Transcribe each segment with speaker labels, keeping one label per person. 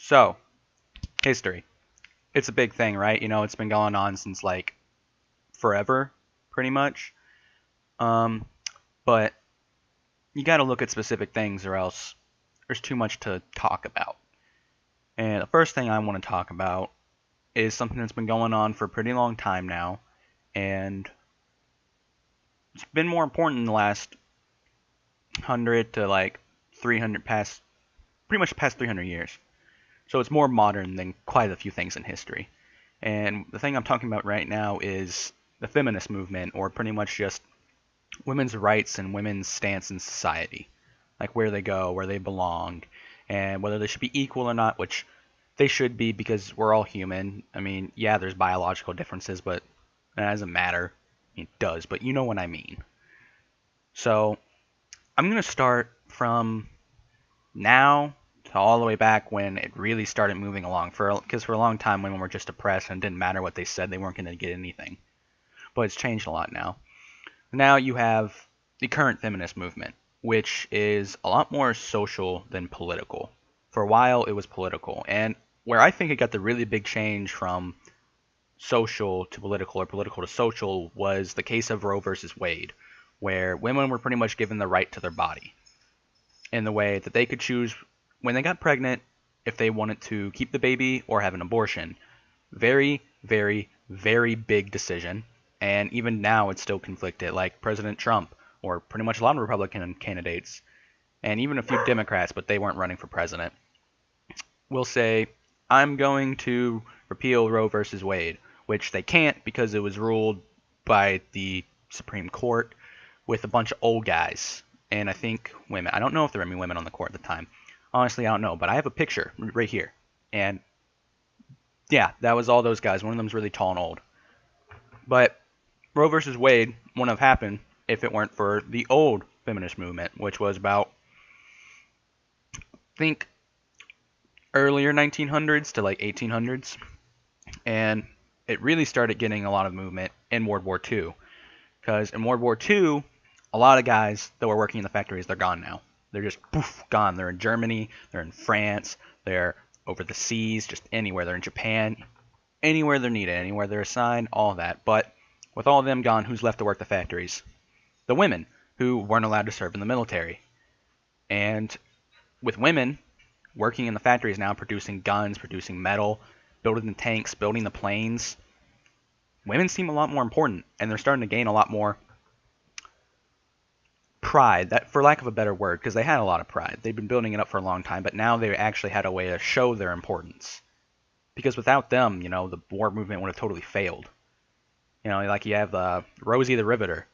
Speaker 1: So, history. It's a big thing, right? You know, it's been going on since like forever, pretty much. Um, but you got to look at specific things or else there's too much to talk about. And the first thing I want to talk about is something that's been going on for a pretty long time now, and it's been more important in the last 100 to like 300 past, pretty much past 300 years. So it's more modern than quite a few things in history. And the thing I'm talking about right now is the feminist movement, or pretty much just women's rights and women's stance in society. Like where they go, where they belong, and whether they should be equal or not, which they should be because we're all human. I mean, yeah, there's biological differences, but that doesn't matter. It does, but you know what I mean. So I'm going to start from now to all the way back when it really started moving along. Because for a long time, women were just oppressed and it didn't matter what they said, they weren't going to get anything. But it's changed a lot now. Now you have the current feminist movement, which is a lot more social than political. For a while, it was political. And where I think it got the really big change from social to political or political to social was the case of Roe versus Wade, where women were pretty much given the right to their body in the way that they could choose when they got pregnant if they wanted to keep the baby or have an abortion. Very, very, very big decision. And even now it's still conflicted, like President Trump, or pretty much a lot of Republican candidates, and even a few Democrats, but they weren't running for president, will say, I'm going to repeal Roe versus Wade, which they can't because it was ruled by the Supreme Court with a bunch of old guys, and I think women. I don't know if there were any women on the court at the time. Honestly, I don't know, but I have a picture right here. And yeah, that was all those guys. One of them's really tall and old. But Roe versus Wade wouldn't have happened if it weren't for the old feminist movement, which was about, I think, earlier 1900s to like 1800s. And it really started getting a lot of movement in World War II. Because in World War II, a lot of guys that were working in the factories, they're gone now. They're just poof, gone. They're in Germany, they're in France, they're over the seas, just anywhere. They're in Japan, anywhere they're needed, anywhere they're assigned, all that. But with all of them gone, who's left to work the factories? The women, who weren't allowed to serve in the military. And with women working in the factories now, producing guns, producing metal, building the tanks, building the planes, women seem a lot more important, and they're starting to gain a lot more pride, that for lack of a better word, because they had a lot of pride. They've been building it up for a long time, but now they actually had a way to show their importance. Because without them, you know, the war movement would have totally failed. You know, like you have Rosie the Riveter,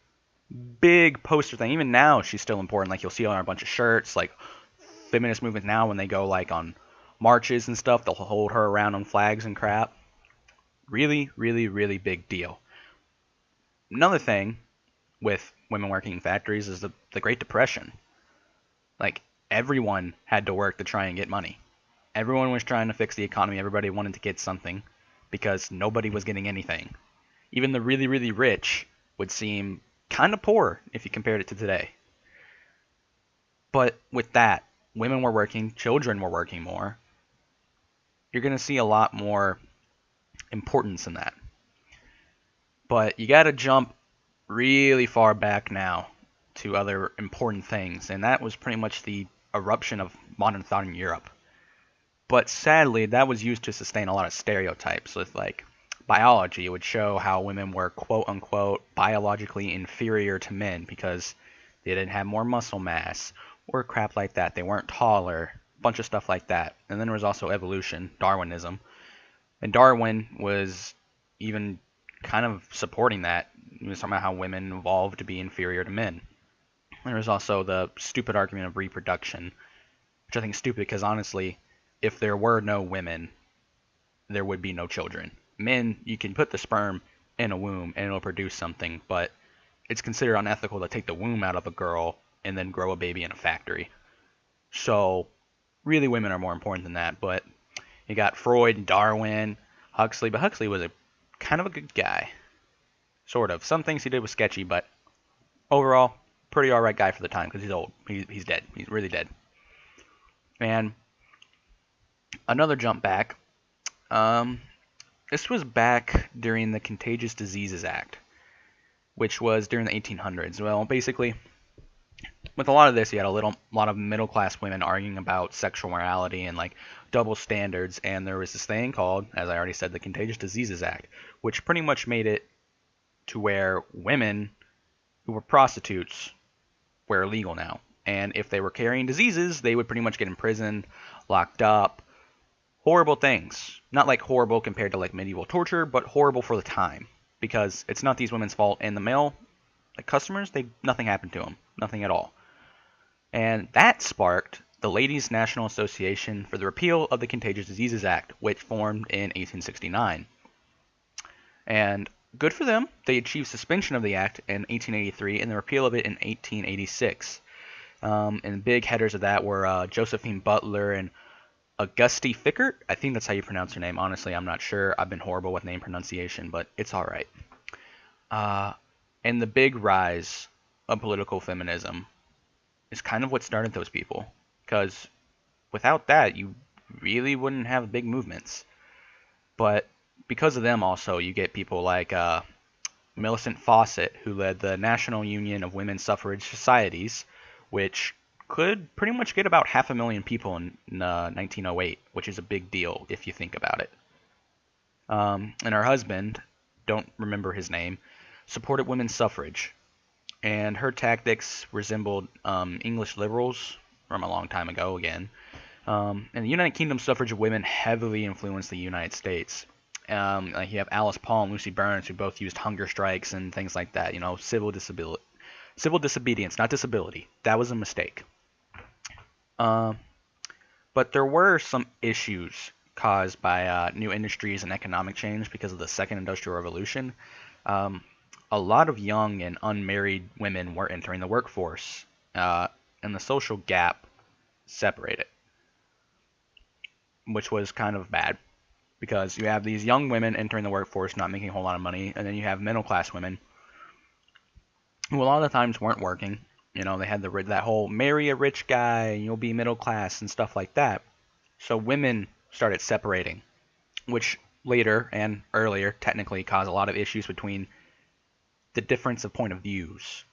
Speaker 1: big poster thing. Even now, she's still important. Like you'll see her on a bunch of shirts. Like feminist movement now, when they go like on marches and stuff, they'll hold her around on flags and crap. Really, really, really big deal. Another thing with women working in factories is the Great Depression. Like everyone had to work to try and get money. Everyone was trying to fix the economy. Everybody wanted to get something because nobody was getting anything. Even the really, really rich would seem kind of poor if you compared it to today. But with that, women were working, children were working more. You're going to see a lot more importance in that. But you got to jump really far back now to other important things, and that was pretty much the eruption of modern thought in Europe. But sadly, that was used to sustain a lot of stereotypes with like biology. It would show how women were quote unquote biologically inferior to men because they didn't have more muscle mass or crap like that. They weren't taller, a bunch of stuff like that. And then there was also evolution, Darwinism. And Darwin was even kind of supporting that. He was talking about how women evolved to be inferior to men. And there was also the stupid argument of reproduction, which I think is stupid because honestly, if there were no women, there would be no children. Men, you can put the sperm in a womb and it'll produce something, but it's considered unethical to take the womb out of a girl and then grow a baby in a factory. So, really, women are more important than that. But you got Freud, Darwin, Huxley, but Huxley was a kind of a good guy. Sort of. Some things he did was sketchy, but overall, pretty alright guy for the time because he's old. He's dead. He's really dead. And Another jump back. Um, this was back during the Contagious Diseases Act, which was during the 1800s. Well, basically, with a lot of this, you had lot of middle class women arguing about sexual morality and like double standards, and there was this thing called, as I already said, the Contagious Diseases Act, which pretty much made it to where women who were prostitutes were illegal now, and if they were carrying diseases, they would pretty much get imprisoned, locked up, horrible things. Not like horrible compared to like medieval torture, but horrible for the time because it's not these women's fault, and the male like customers, they nothing happened to them, nothing at all. And that sparked the Ladies' National Association for the Repeal of the Contagious Diseases Act, which formed in 1869. And good for them, they achieved suspension of the act in 1883 and the repeal of it in 1886. And big headers of that were Josephine Butler and Auguste Fickert. I think that's how you pronounce her name. Honestly, I'm not sure. I've been horrible with name pronunciation, but it's all right. Uh, and the big rise of political feminism is kind of what started those people. Because without that, you really wouldn't have big movements. But because of them, also, you get people like Millicent Fawcett, who led the National Union of Women's Suffrage Societies, which could pretty much get about 500,000 people in 1908, which is a big deal if you think about it. And her husband, don't remember his name, supported women's suffrage, and her tactics resembled English liberals from a long time ago again. And the United Kingdom suffrage of women heavily influenced the United States. Like you have Alice Paul and Lucy Burns, who both used hunger strikes and things like that. You know, civil disobedience, not disability. That was a mistake. Uh, but there were some issues caused by new industries and economic change because of the Second Industrial Revolution. Um, a lot of young and unmarried women were entering the workforce, and the social gap separated, which was kind of bad because you have these young women entering the workforce not making a whole lot of money, and then you have middle class women who a lot of the times weren't working. You know, they had that whole marry a rich guy and you'll be middle class and stuff like that. So women started separating, which later and earlier technically caused a lot of issues between the difference of point of views.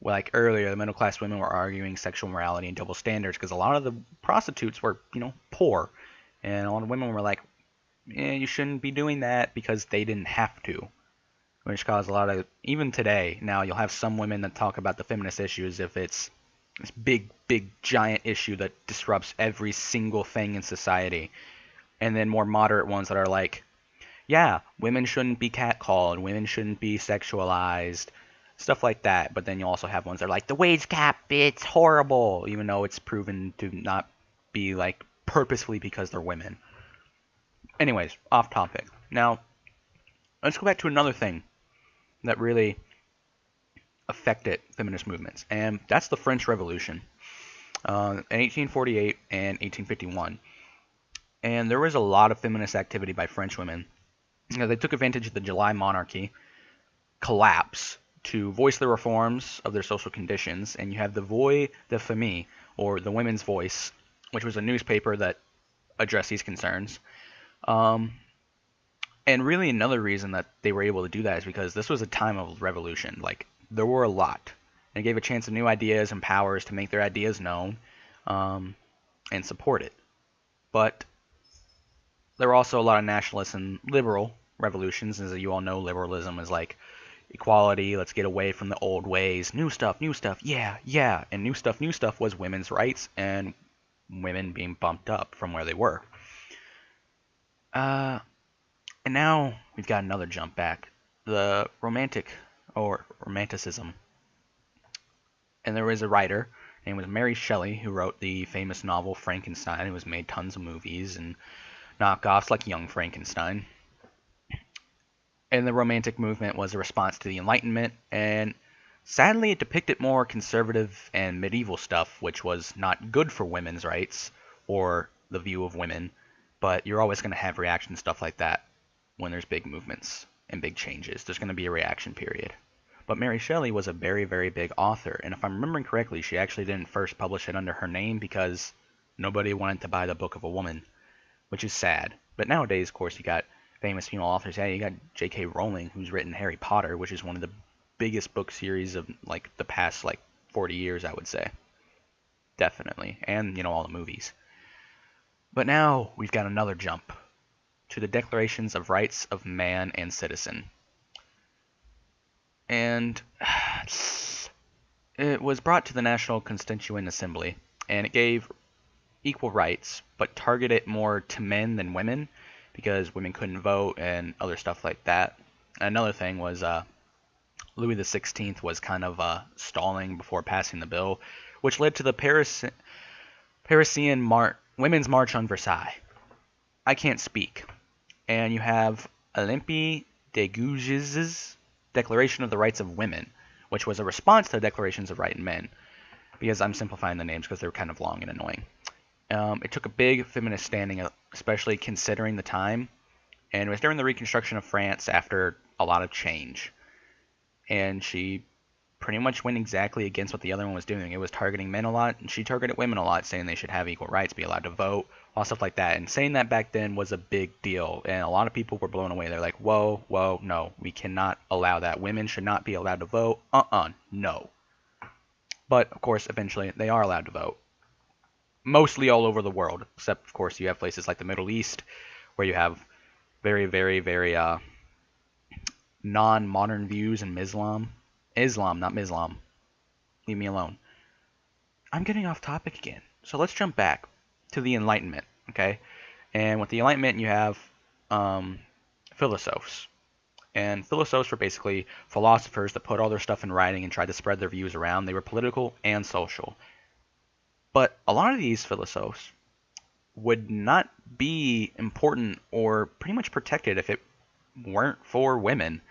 Speaker 1: Like earlier, the middle class women were arguing sexual morality and double standards because a lot of the prostitutes were, poor, and a lot of women were like, you shouldn't be doing that because they didn't have to, which caused a lot of, even today, now you'll have some women that talk about the feminist issues if it's this big, big, giant issue that disrupts every single thing in society, and then more moderate ones that are like, yeah, women shouldn't be catcalled, women shouldn't be sexualized, stuff like that. But then you also have ones that are like, the wage cap, it's horrible, even though it's proven to not be like purposefully because they're women. Anyways, off topic. Now, let's go back to another thing that really affected feminist movements, and that's the French Revolution in 1848 and 1851. And there was a lot of feminist activity by French women. They took advantage of the July monarchy collapse to voice the reforms of their social conditions. And you have the Voix de Famille, or the Women's Voice, which was a newspaper that addressed these concerns. And really another reason that they were able to do that is because this was a time of revolution. Like, there were a lot. And it gave a chance of new ideas and powers to make their ideas known, and support it. But there were also a lot of nationalist and liberal revolutions. As you all know, liberalism is like equality, let's get away from the old ways, new stuff, yeah, yeah. And new stuff was women's rights and women being bumped up from where they were. And now we've got another jump back. The romanticism. And there was a writer named was Mary Shelley who wrote the famous novel Frankenstein. It was made tons of movies and knockoffs like Young Frankenstein. And the Romantic movement was a response to the Enlightenment, and sadly it depicted more conservative and medieval stuff, which was not good for women's rights or the view of women, but you're always going to have reaction stuff like that when there's big movements and big changes. There's going to be a reaction period. But Mary Shelley was a very, very big author, and if I'm remembering correctly, she actually didn't first publish it under her name because nobody wanted to buy the book of a woman. which is sad. But nowadays, of course, you got famous female authors. Yeah, you got J.K. Rowling, who's written Harry Potter, which is one of the biggest book series of like the past like 40 years, I would say. Definitely. And, all the movies. But now we've got another jump to the Declarations of Rights of Man and Citizen. And it was brought to the National Constituent Assembly, and it gave equal rights, but targeted more to men than women, because women couldn't vote and other stuff like that. Another thing was Louis XVI was kind of stalling before passing the bill, which led to the Parisian Women's March on Versailles. I can't speak. And you have Olympe de Gouges' Declaration of the Rights of Women, which was a response to the Declarations of Rights of Men, because I'm simplifying the names because they're kind of long and annoying. It took a big feminist standing, especially considering the time, and it was during the reconstruction of France after a lot of change. And she pretty much went exactly against what the other one was doing. It was targeting men a lot, and she targeted women a lot, saying they should have equal rights, be allowed to vote, all stuff like that. And saying that back then was a big deal, and a lot of people were blown away. They're like, whoa, whoa, no, we cannot allow that. Women should not be allowed to vote. No. But, of course, eventually they are allowed to vote. Mostly all over the world, except, of course, you have places like the Middle East, where you have very, very, very non-modern views in Islam. Islam, not Mislam. Leave me alone. I'm getting off topic again. So let's jump back to the Enlightenment, okay? And with the Enlightenment, you have philosophers. And philosophers were basically philosophers that put all their stuff in writing and tried to spread their views around. They were political and social. But a lot of these philosophers would not be important or pretty much protected if it weren't for women.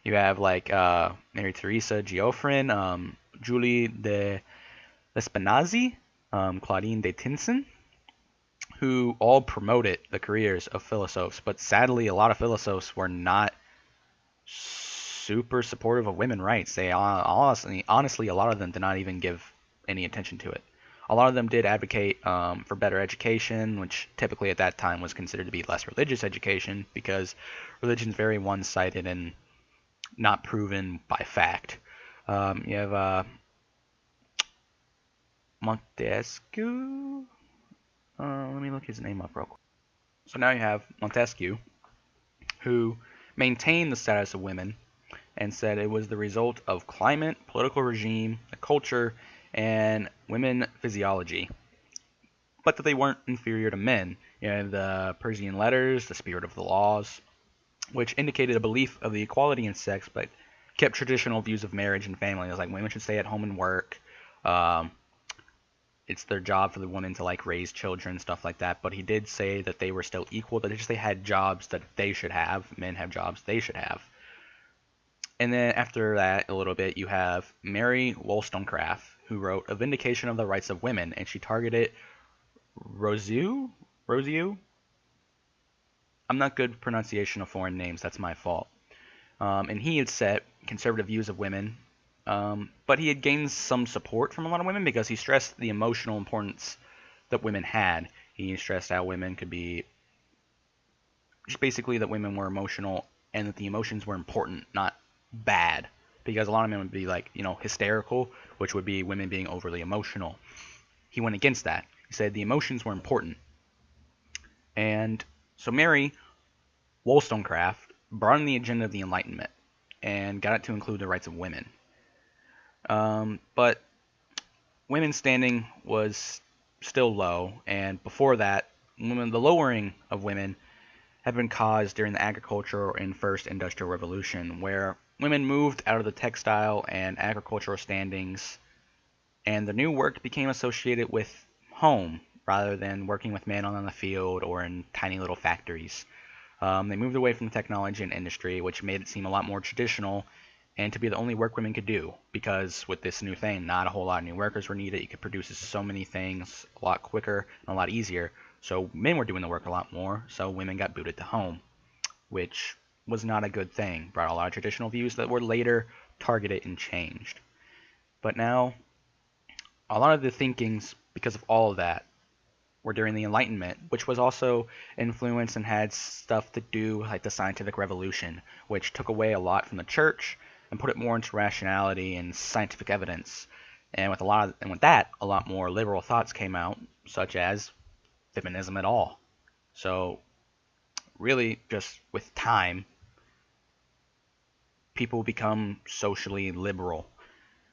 Speaker 1: You have like Mary Teresa Geoffrin, Julie de L'Espanazi, Claudine de Tinson, who all promoted the careers of philosophers. But sadly, a lot of philosophers were not super supportive of women's rights. They honestly, a lot of them did not even give any attention to it. A lot of them did advocate for better education, which typically at that time was considered to be less religious education, because religion is very one-sided and not proven by fact. You have Montesquieu. Let me look his name up real quick. So now you have Montesquieu, who maintained the status of women and said it was the result of climate, political regime, the culture, and women physiology, but that they weren't inferior to men. You have the Persian Letters, the Spirit of the Laws, which indicated a belief of the equality in sex, but kept traditional views of marriage and family. It was like women should stay at home and work. It's their job for the women to like raise children, stuff like that. But he did say that they were still equal, that they had jobs that they should have. Men have jobs they should have. And then after that, a little bit, you have Mary Wollstonecraft, who wrote A Vindication of the Rights of Women, and she targeted Rousseau? I'm not good at pronunciation of foreign names, that's my fault. And he had set conservative views of women, but he had gained some support from a lot of women because he stressed the emotional importance that women had. He stressed how women could be, just basically that women were emotional and that the emotions were important, not bad. Because a lot of men would be like, hysterical, which would be women being overly emotional. He went against that. He said the emotions were important. And so Mary Wollstonecraft brought in the agenda of the Enlightenment and got it to include the rights of women. But women's standing was still low, and before that, the lowering of women had been caused during the agricultural and first industrial revolution, where women moved out of the textile and agricultural standings, and the new work became associated with home rather than working with men on the field or in tiny little factories. They moved away from the technology and industry, which made it seem a lot more traditional and to be the only work women could do, because with this new thing, not a whole lot of new workers were needed. You could produce so many things a lot quicker and a lot easier. So men were doing the work a lot more, so women got booted to home, which was not a good thing. Brought a lot of traditional views that were later targeted and changed. But now, a lot of the thinkings, because of all of that, were during the Enlightenment, which was also influenced and had stuff to do like the scientific revolution, which took away a lot from the church and put it more into rationality and scientific evidence. And with that, a lot more liberal thoughts came out, such as feminism at all. So really, just with time, people become socially liberal.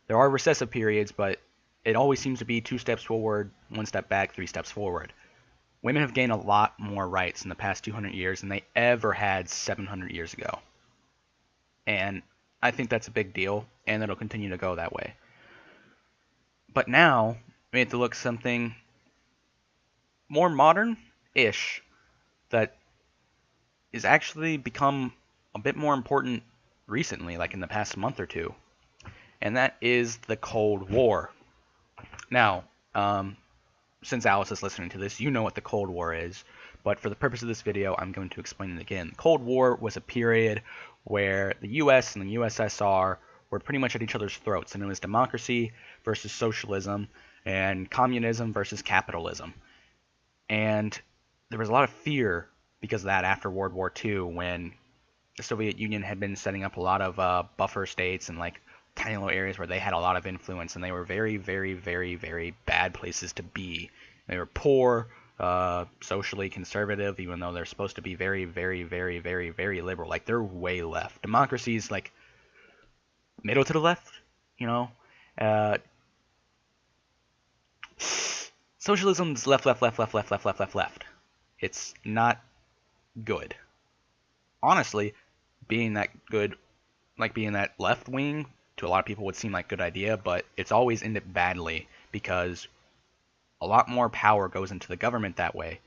Speaker 1: There are recessive periods, but it always seems to be 2 steps forward, 1 step back, 3 steps forward. Women have gained a lot more rights in the past 200 years than they ever had 700 years ago. And I think that's a big deal, and it'll continue to go that way. But now, we have to look something more modern-ish that is actually become a bit more important recently, like in the past month or two. And that is the Cold War. Now, since Alice is listening to this, you know what the Cold War is, but for the purpose of this video, I'm going to explain it again. The Cold War was a period where the US and the USSR were pretty much at each other's throats, and it was democracy versus socialism and communism versus capitalism. And there was a lot of fear because of that after World War II, when the Soviet Union had been setting up a lot of buffer states and like tiny little areas where they had a lot of influence, and they were very, very, very, very bad places to be. They were poor, socially conservative, even though they're supposed to be very, very, very, very, very liberal. Like, they're way left. Democracy's like middle to the left, you know. Socialism's left, left, left, left, left, left, left, left, left. It's not good. Honestly, being that good, like being that left wing, to a lot of people would seem like a good idea, but it's always ended badly because a lot more power goes into the government that way.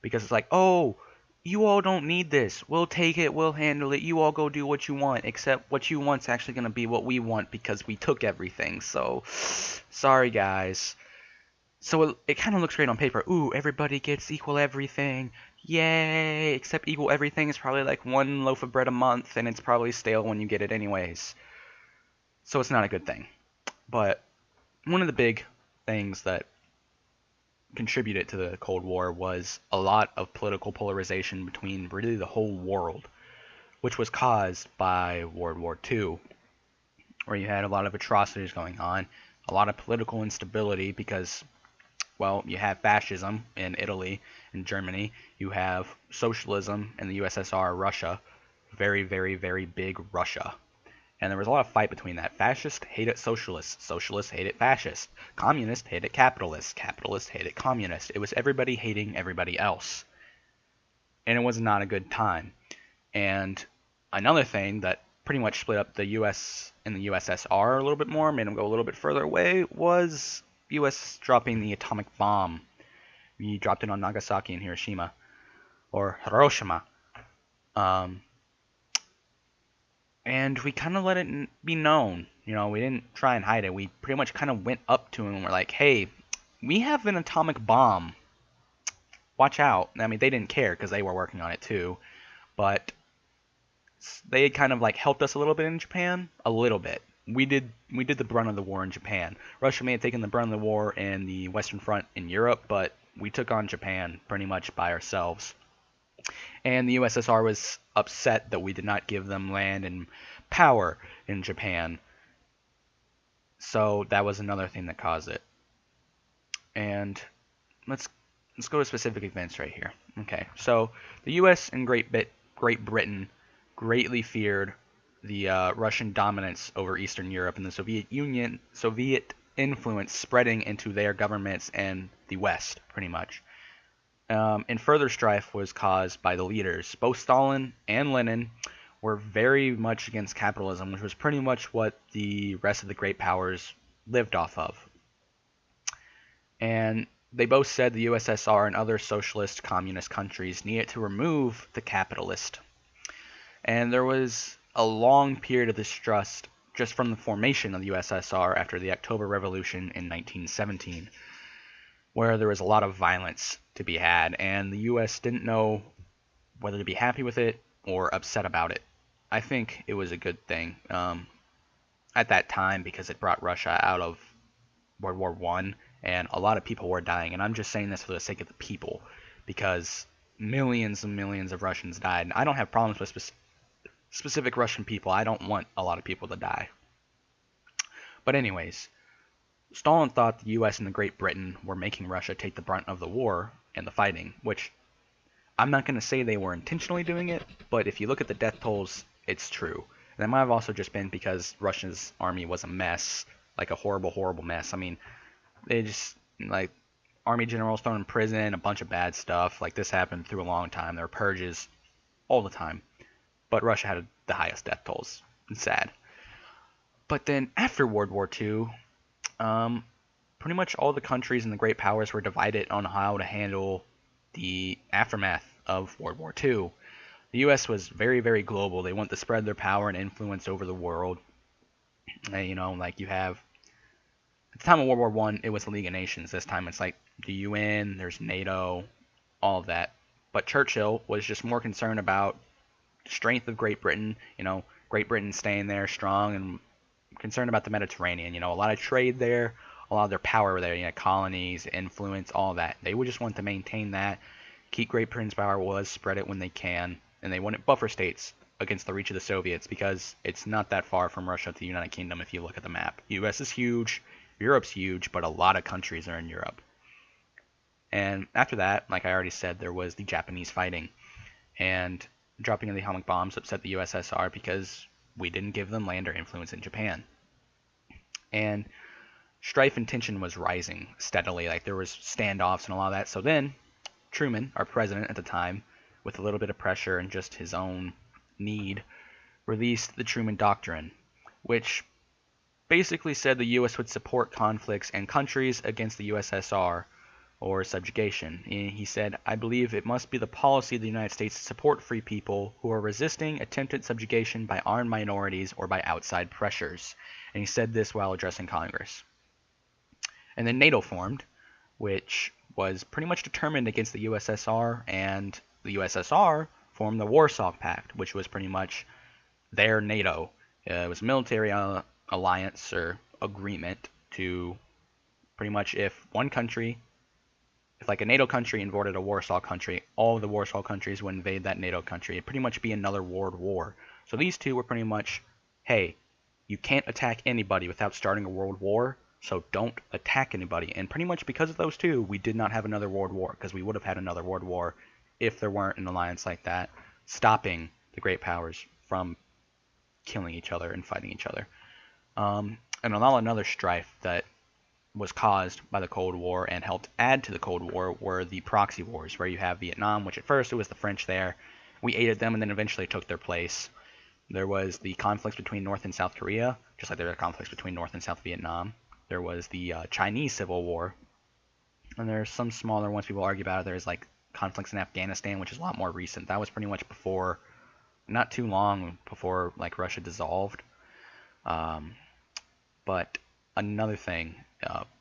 Speaker 1: Because it's like, oh, you all don't need this. We'll take it. We'll handle it. You all go do what you want, except what you want's actually going to be what we want because we took everything. So, sorry, guys. So it kind of looks great on paper. Ooh, everybody gets equal everything. Yay! Except equal everything is probably like 1 loaf of bread a month, and it's probably stale when you get it anyways. So it's not a good thing. But one of the big things that contributed to the Cold War was a lot of political polarization between really the whole world, which was caused by World War II, where you had a lot of atrocities going on, a lot of political instability because, well, you have fascism in Italy and Germany, you have socialism in the USSR, Russia, very, very, very big Russia. And there was a lot of fight between that. Fascists hated socialists. Socialists hated fascists. Communists hated capitalists. Capitalists hated communists. It was everybody hating everybody else. And it was not a good time. And another thing that pretty much split up the US and the USSR a little bit more, made them go a little bit further away, was US dropping the atomic bomb. We dropped it on Nagasaki and Hiroshima. Or Hiroshima. And we kind of let it be known. You know, we didn't try and hide it. We pretty much kind of went up to him and we're like, hey, we have an atomic bomb. Watch out. I mean, they didn't care because they were working on it too. But they kind of like helped us a little bit in Japan. A little bit. We did the brunt of the war in Japan. Russia may have taken the brunt of the war in the Western Front in Europe, but we took on Japan pretty much by ourselves. And the USSR was upset that we did not give them land and power in Japan. So that was another thing that caused it. And let's go to specific events right here. Okay, so the U.S. and Great Britain greatly feared the Russian dominance over Eastern Europe and the Soviet influence spreading into their governments and the West, pretty much. And further strife was caused by the leaders. Both Stalin and Lenin were very much against capitalism, which was pretty much what the rest of the great powers lived off of. And they both said the USSR and other socialist communist countries needed to remove the capitalist. And there was a long period of distrust just from the formation of the USSR after the October Revolution in 1917, where there was a lot of violence to be had, and the U.S. didn't know whether to be happy with it or upset about it. I think it was a good thing at that time because it brought Russia out of World War I and a lot of people were dying. And I'm just saying this for the sake of the people, because millions and millions of Russians died. And I don't have problems with specific Russian people. I don't want a lot of people to die. But anyways, Stalin thought the U.S. and the Great Britain were making Russia take the brunt of the war and the fighting, which I'm not going to say they were intentionally doing it, but if you look at the death tolls, it's true. And that might have also just been because Russia's army was a mess, like a horrible, horrible mess. I mean, they just, like, army generals thrown in prison, a bunch of bad stuff. Like, this happened through a long time. There were purges all the time. But Russia had the highest death tolls. It's sad. But then after World War II, pretty much all the countries and the great powers were divided on how to handle the aftermath of World War II. The U.S. was very, very global. They want to spread their power and influence over the world. And, you know, like you have, at the time of World War I, it was the League of Nations. This time it's like the UN, there's NATO, all of that. But Churchill was just more concerned about the strength of Great Britain, you know, Great Britain staying there strong, and concerned about the Mediterranean. You know, a lot of trade there, a lot of their power there, you know, colonies, influence, all that. They would just want to maintain that, keep Great Britain's power was, spread it when they can, and they wanted buffer states against the reach of the Soviets, because it's not that far from Russia to the United Kingdom if you look at the map. US is huge, Europe's huge, but a lot of countries are in Europe. And after that, like I already said, there was the Japanese fighting, and dropping of the atomic bombs upset the USSR because we didn't give them land or influence in Japan. And strife and tension was rising steadily. Like, there was standoffs and all that. So then Truman, our president at the time, with a little bit of pressure and just his own need, released the Truman Doctrine, which basically said the U.S. would support conflicts and countries against the USSR or subjugation. He said, "I believe it must be the policy of the United States to support free people who are resisting attempted subjugation by armed minorities or by outside pressures." And he said this while addressing Congress. And then NATO formed, which was pretty much determined against the USSR, and the USSR formed the Warsaw Pact, which was pretty much their NATO. It was a military alliance or agreement to pretty much, if one country, if like a NATO country invaded a Warsaw country, all of the Warsaw countries would invade that NATO country. It'd pretty much be another world war. So these two were pretty much, hey, you can't attack anybody without starting a world war, so don't attack anybody. And pretty much because of those two, we did not have another world war, because we would have had another world war if there weren't an alliance like that, stopping the great powers from killing each other and fighting each other. And another strife that was caused by the Cold War and helped add to the Cold War were the proxy wars, where you have Vietnam, which at first it was the French there. We aided them and then eventually took their place. There was the conflicts between North and South Korea, just like there were conflicts between North and South Vietnam. There was the Chinese Civil War, and there's some smaller ones people argue about. There's like conflicts in Afghanistan, which is a lot more recent. That was pretty much before, not too long before like Russia dissolved. But another thing,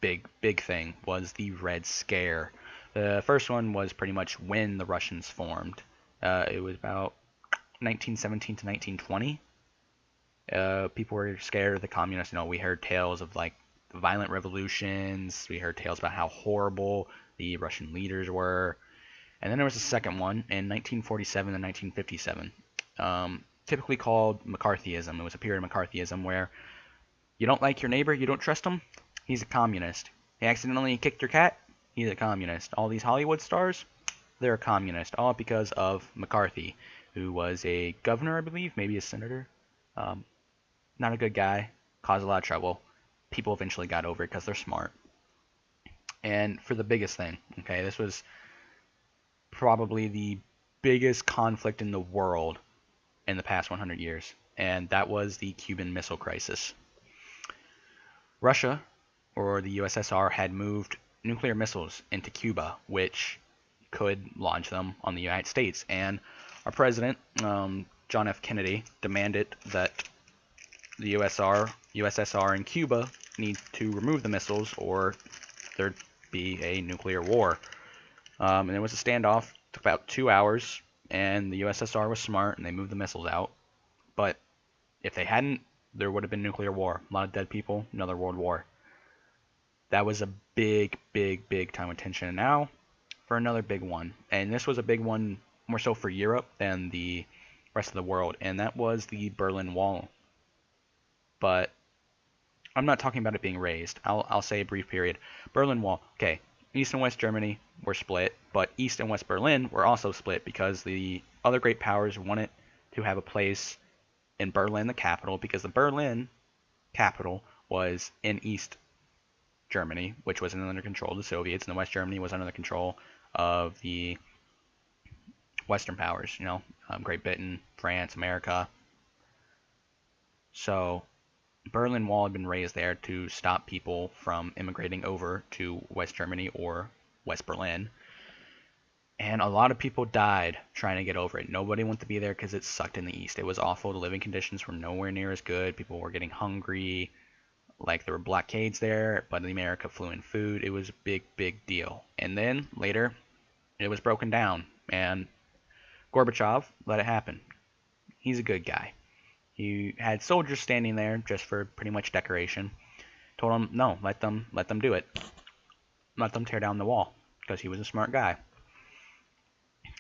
Speaker 1: big thing, was the Red Scare. The first one was pretty much when the Russians formed. It was about 1917 to 1920. People were scared of the communists. You know, we heard tales of like violent revolutions. We heard tales about how horrible the Russian leaders were. And then there was a second one in 1947 and 1957, typically called McCarthyism. It was a period of McCarthyism where you don't like your neighbor, you don't trust him, he's a communist. He accidentally kicked your cat, he's a communist. All these Hollywood stars, they're a communist, all because of McCarthy, who was a governor, I believe, maybe a senator. Not a good guy, caused a lot of trouble. People eventually got over it because they're smart. And for the biggest thing, okay, this was probably the biggest conflict in the world in the past 100 years, and that was the Cuban Missile Crisis. Russia, or the USSR, had moved nuclear missiles into Cuba, which could launch them on the United States. And our president, John F. Kennedy, demanded that the USSR and Cuba need to remove the missiles, or there'd be a nuclear war. And there was a standoff. It took about 2 hours, and the USSR was smart, and they moved the missiles out. But if they hadn't, there would have been nuclear war. A lot of dead people, another world war. That was a big, big, big time of tension. And now for another big one. And this was a big one more so for Europe than the rest of the world. And that was the Berlin Wall. But I'm not talking about it being raised. I'll say a brief period. Berlin Wall. Okay, East and West Germany were split, but East and West Berlin were also split because the other great powers wanted to have a place in Berlin, the capital, because the Berlin capital was in East Germany, which was under control of the Soviets, and the West Germany was under the control of the Western powers, Great Britain, France, America. So Berlin Wall had been raised there to stop people from immigrating over to West Germany or West Berlin. And a lot of people died trying to get over it. Nobody wanted to be there because it sucked in the East. It was awful. The living conditions were nowhere near as good. People were getting hungry. Like, there were blockades there, but America flew in food. It was a big, big deal. And then, later, it was broken down. And Gorbachev let it happen. He's a good guy. He had soldiers standing there just for pretty much decoration. Told them, no, let them do it. Let them tear down the wall, because he was a smart guy.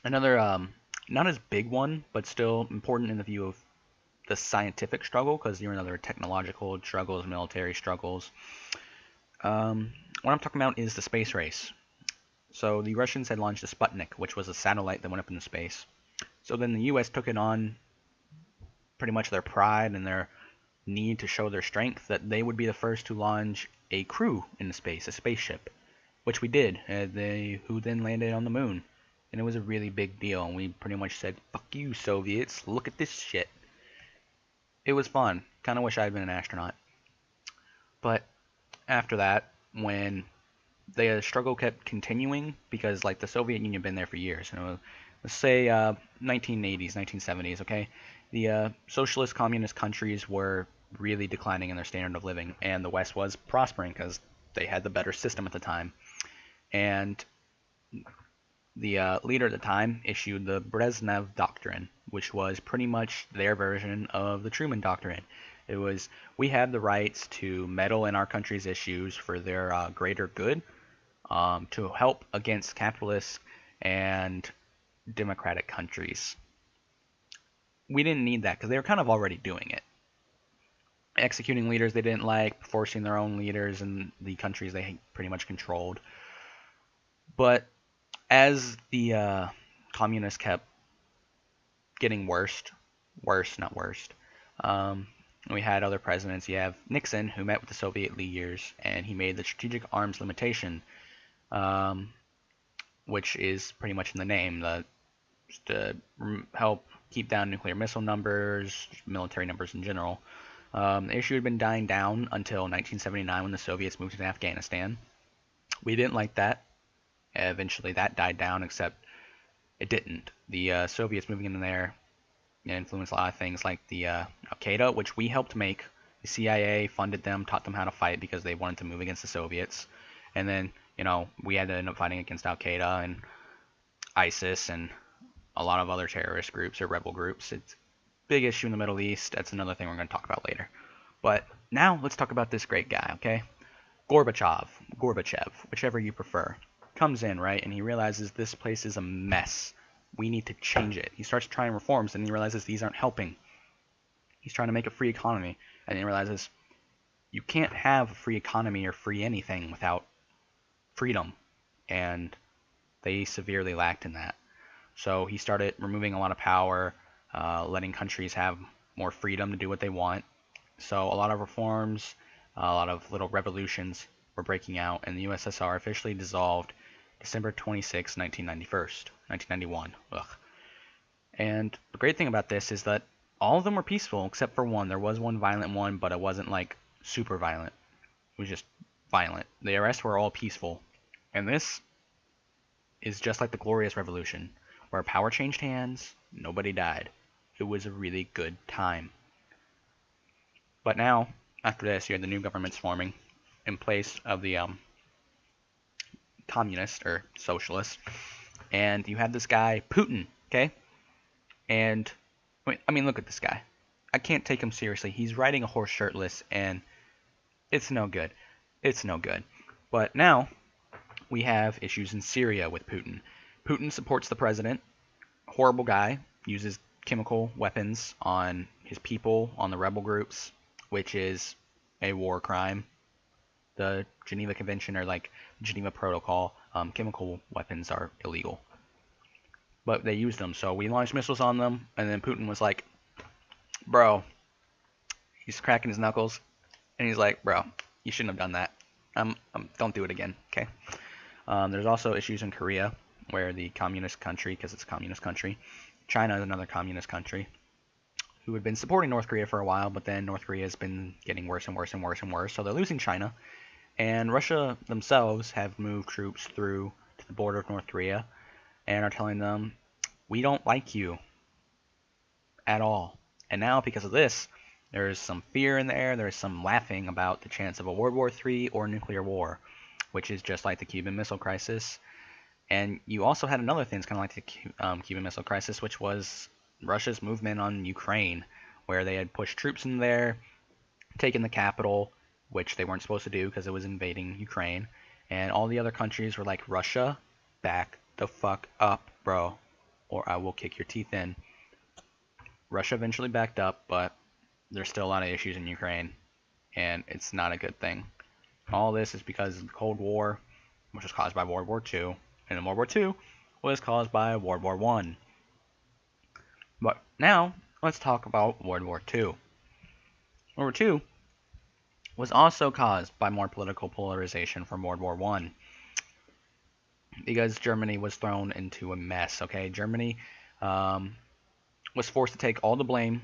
Speaker 1: Another, not as big one, but still important in the view of the scientific struggle, because there are other technological struggles, military struggles. What I'm talking about is the space race. So the Russians had launched a Sputnik, which was a satellite that went up into space. So then the U.S. took it on pretty much their pride and their need to show their strength that they would be the first to launch a crew into space, a spaceship, which we did, who then landed on the moon. And it was a really big deal, and we pretty much said, fuck you, Soviets, look at this shit. It was fun. Kind of wish I had been an astronaut. But after that, when the struggle kept continuing, because like the Soviet Union had been there for years, let's say 1980s, 1970s, okay? The socialist communist countries were really declining in their standard of living, and the West was prospering because they had the better system at the time. And the leader at the time issued the Brezhnev Doctrine, which was pretty much their version of the Truman Doctrine. It was, we have the rights to meddle in our country's issues for their greater good, to help against capitalist and democratic countries. We didn't need that because they were kind of already doing it. Executing leaders they didn't like, forcing their own leaders in the countries they pretty much controlled. But as the communists kept getting worse, not worst, we had other presidents. You have Nixon, who met with the Soviet leaders, and he made the strategic arms limitation, which is pretty much in the name, to help keep down nuclear missile numbers, military numbers in general. The issue had been dying down until 1979 when the Soviets moved into Afghanistan. We didn't like that. Eventually that died down, except it didn't. The Soviets moving in there influenced a lot of things like the Al-Qaeda, which we helped make. The CIA funded them, taught them how to fight because they wanted to move against the Soviets. And then, we had to end up fighting against Al-Qaeda and ISIS and a lot of other terrorist groups or rebel groups. It's a big issue in the Middle East. That's another thing we're going to talk about later. But now let's talk about this great guy, okay? Gorbachev, whichever you prefer, comes in, right? And he realizes this place is a mess. We need to change it. He starts trying reforms, and he realizes these aren't helping. He's trying to make a free economy, and he realizes you can't have a free economy or free anything without freedom, and they severely lacked in that. So he started removing a lot of power, letting countries have more freedom to do what they want. So a lot of reforms, a lot of little revolutions were breaking out, and the USSR officially dissolved December 26, 1991. Ugh. And the great thing about this is that all of them were peaceful except for one. There was one violent one, but it wasn't like super violent. It was just violent. The rest were all peaceful. And this is just like the Glorious Revolution, where power changed hands, nobody died. It was a really good time. But now, after this, you had the new governments forming in place of the communist or socialist, and you have this guy Putin, okay? And I mean, look at this guy. I can't take him seriously. He's riding a horse shirtless, and it's no good. It's no good. But now we have issues in Syria with Putin. Putin supports the president, horrible guy, uses chemical weapons on his people, on the rebel groups, which is a war crime. The Geneva Convention or like Geneva Protocol, chemical weapons are illegal. But they used them, so we launched missiles on them, and then Putin was like, bro, he's cracking his knuckles, and he's like, bro, you shouldn't have done that. Don't do it again, okay? There's also issues in Korea, where the communist country, because it's a communist country, China is another communist country, who had been supporting North Korea for a while, but then North Korea has been getting worse and worse and worse and worse, so they're losing China. And Russia themselves have moved troops through to the border of North Korea and are telling them, we don't like you at all. And now, because of this, there's some fear in the air, there's some laughing about the chance of a World War III or nuclear war, which is just like the Cuban Missile Crisis. And you also had another thing that's kind of like the Cuban Missile Crisis, which was Russia's movement on Ukraine, where they had pushed troops in there, taken the capital, which they weren't supposed to do because it was invading Ukraine, and all the other countries were like, Russia, back the fuck up, bro, or I will kick your teeth in. Russia eventually backed up, but there's still a lot of issues in Ukraine, and it's not a good thing. All this is because of the Cold War, which was caused by World War II, and then World War II was caused by World War I. But now, let's talk about World War II. World War II was also caused by more political polarization from World War I, because Germany was thrown into a mess, okay? Germany was forced to take all the blame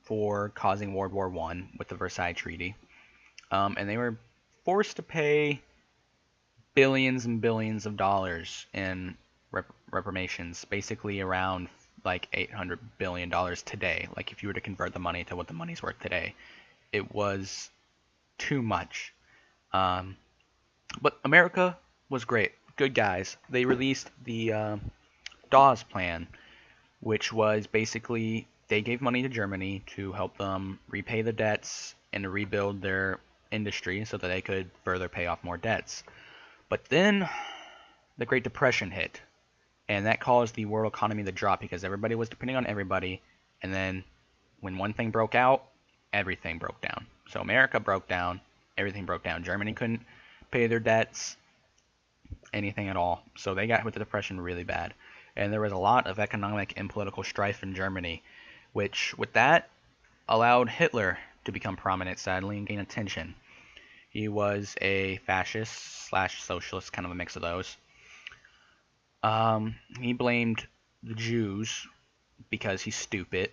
Speaker 1: for causing World War I with the Versailles Treaty, and they were forced to pay billions and billions of dollars in reparations, basically around like $800 billion today. Like if you were to convert the money to what the money's worth today, it was too much. But America was great. Good guys. They released the Dawes Plan, which was basically they gave money to Germany to help them repay the debts and to rebuild their industry so that they could further pay off more debts. But then the Great Depression hit, and that caused the world economy to drop because everybody was depending on everybody, and then when one thing broke out, everything broke down. So America broke down, everything broke down. Germany couldn't pay their debts, anything at all. So they got hit with the Depression really bad. And there was a lot of economic and political strife in Germany, which, with that, allowed Hitler to become prominent, sadly, and gain attention. He was a fascist / socialist, kind of a mix of those. He blamed the Jews because he's stupid.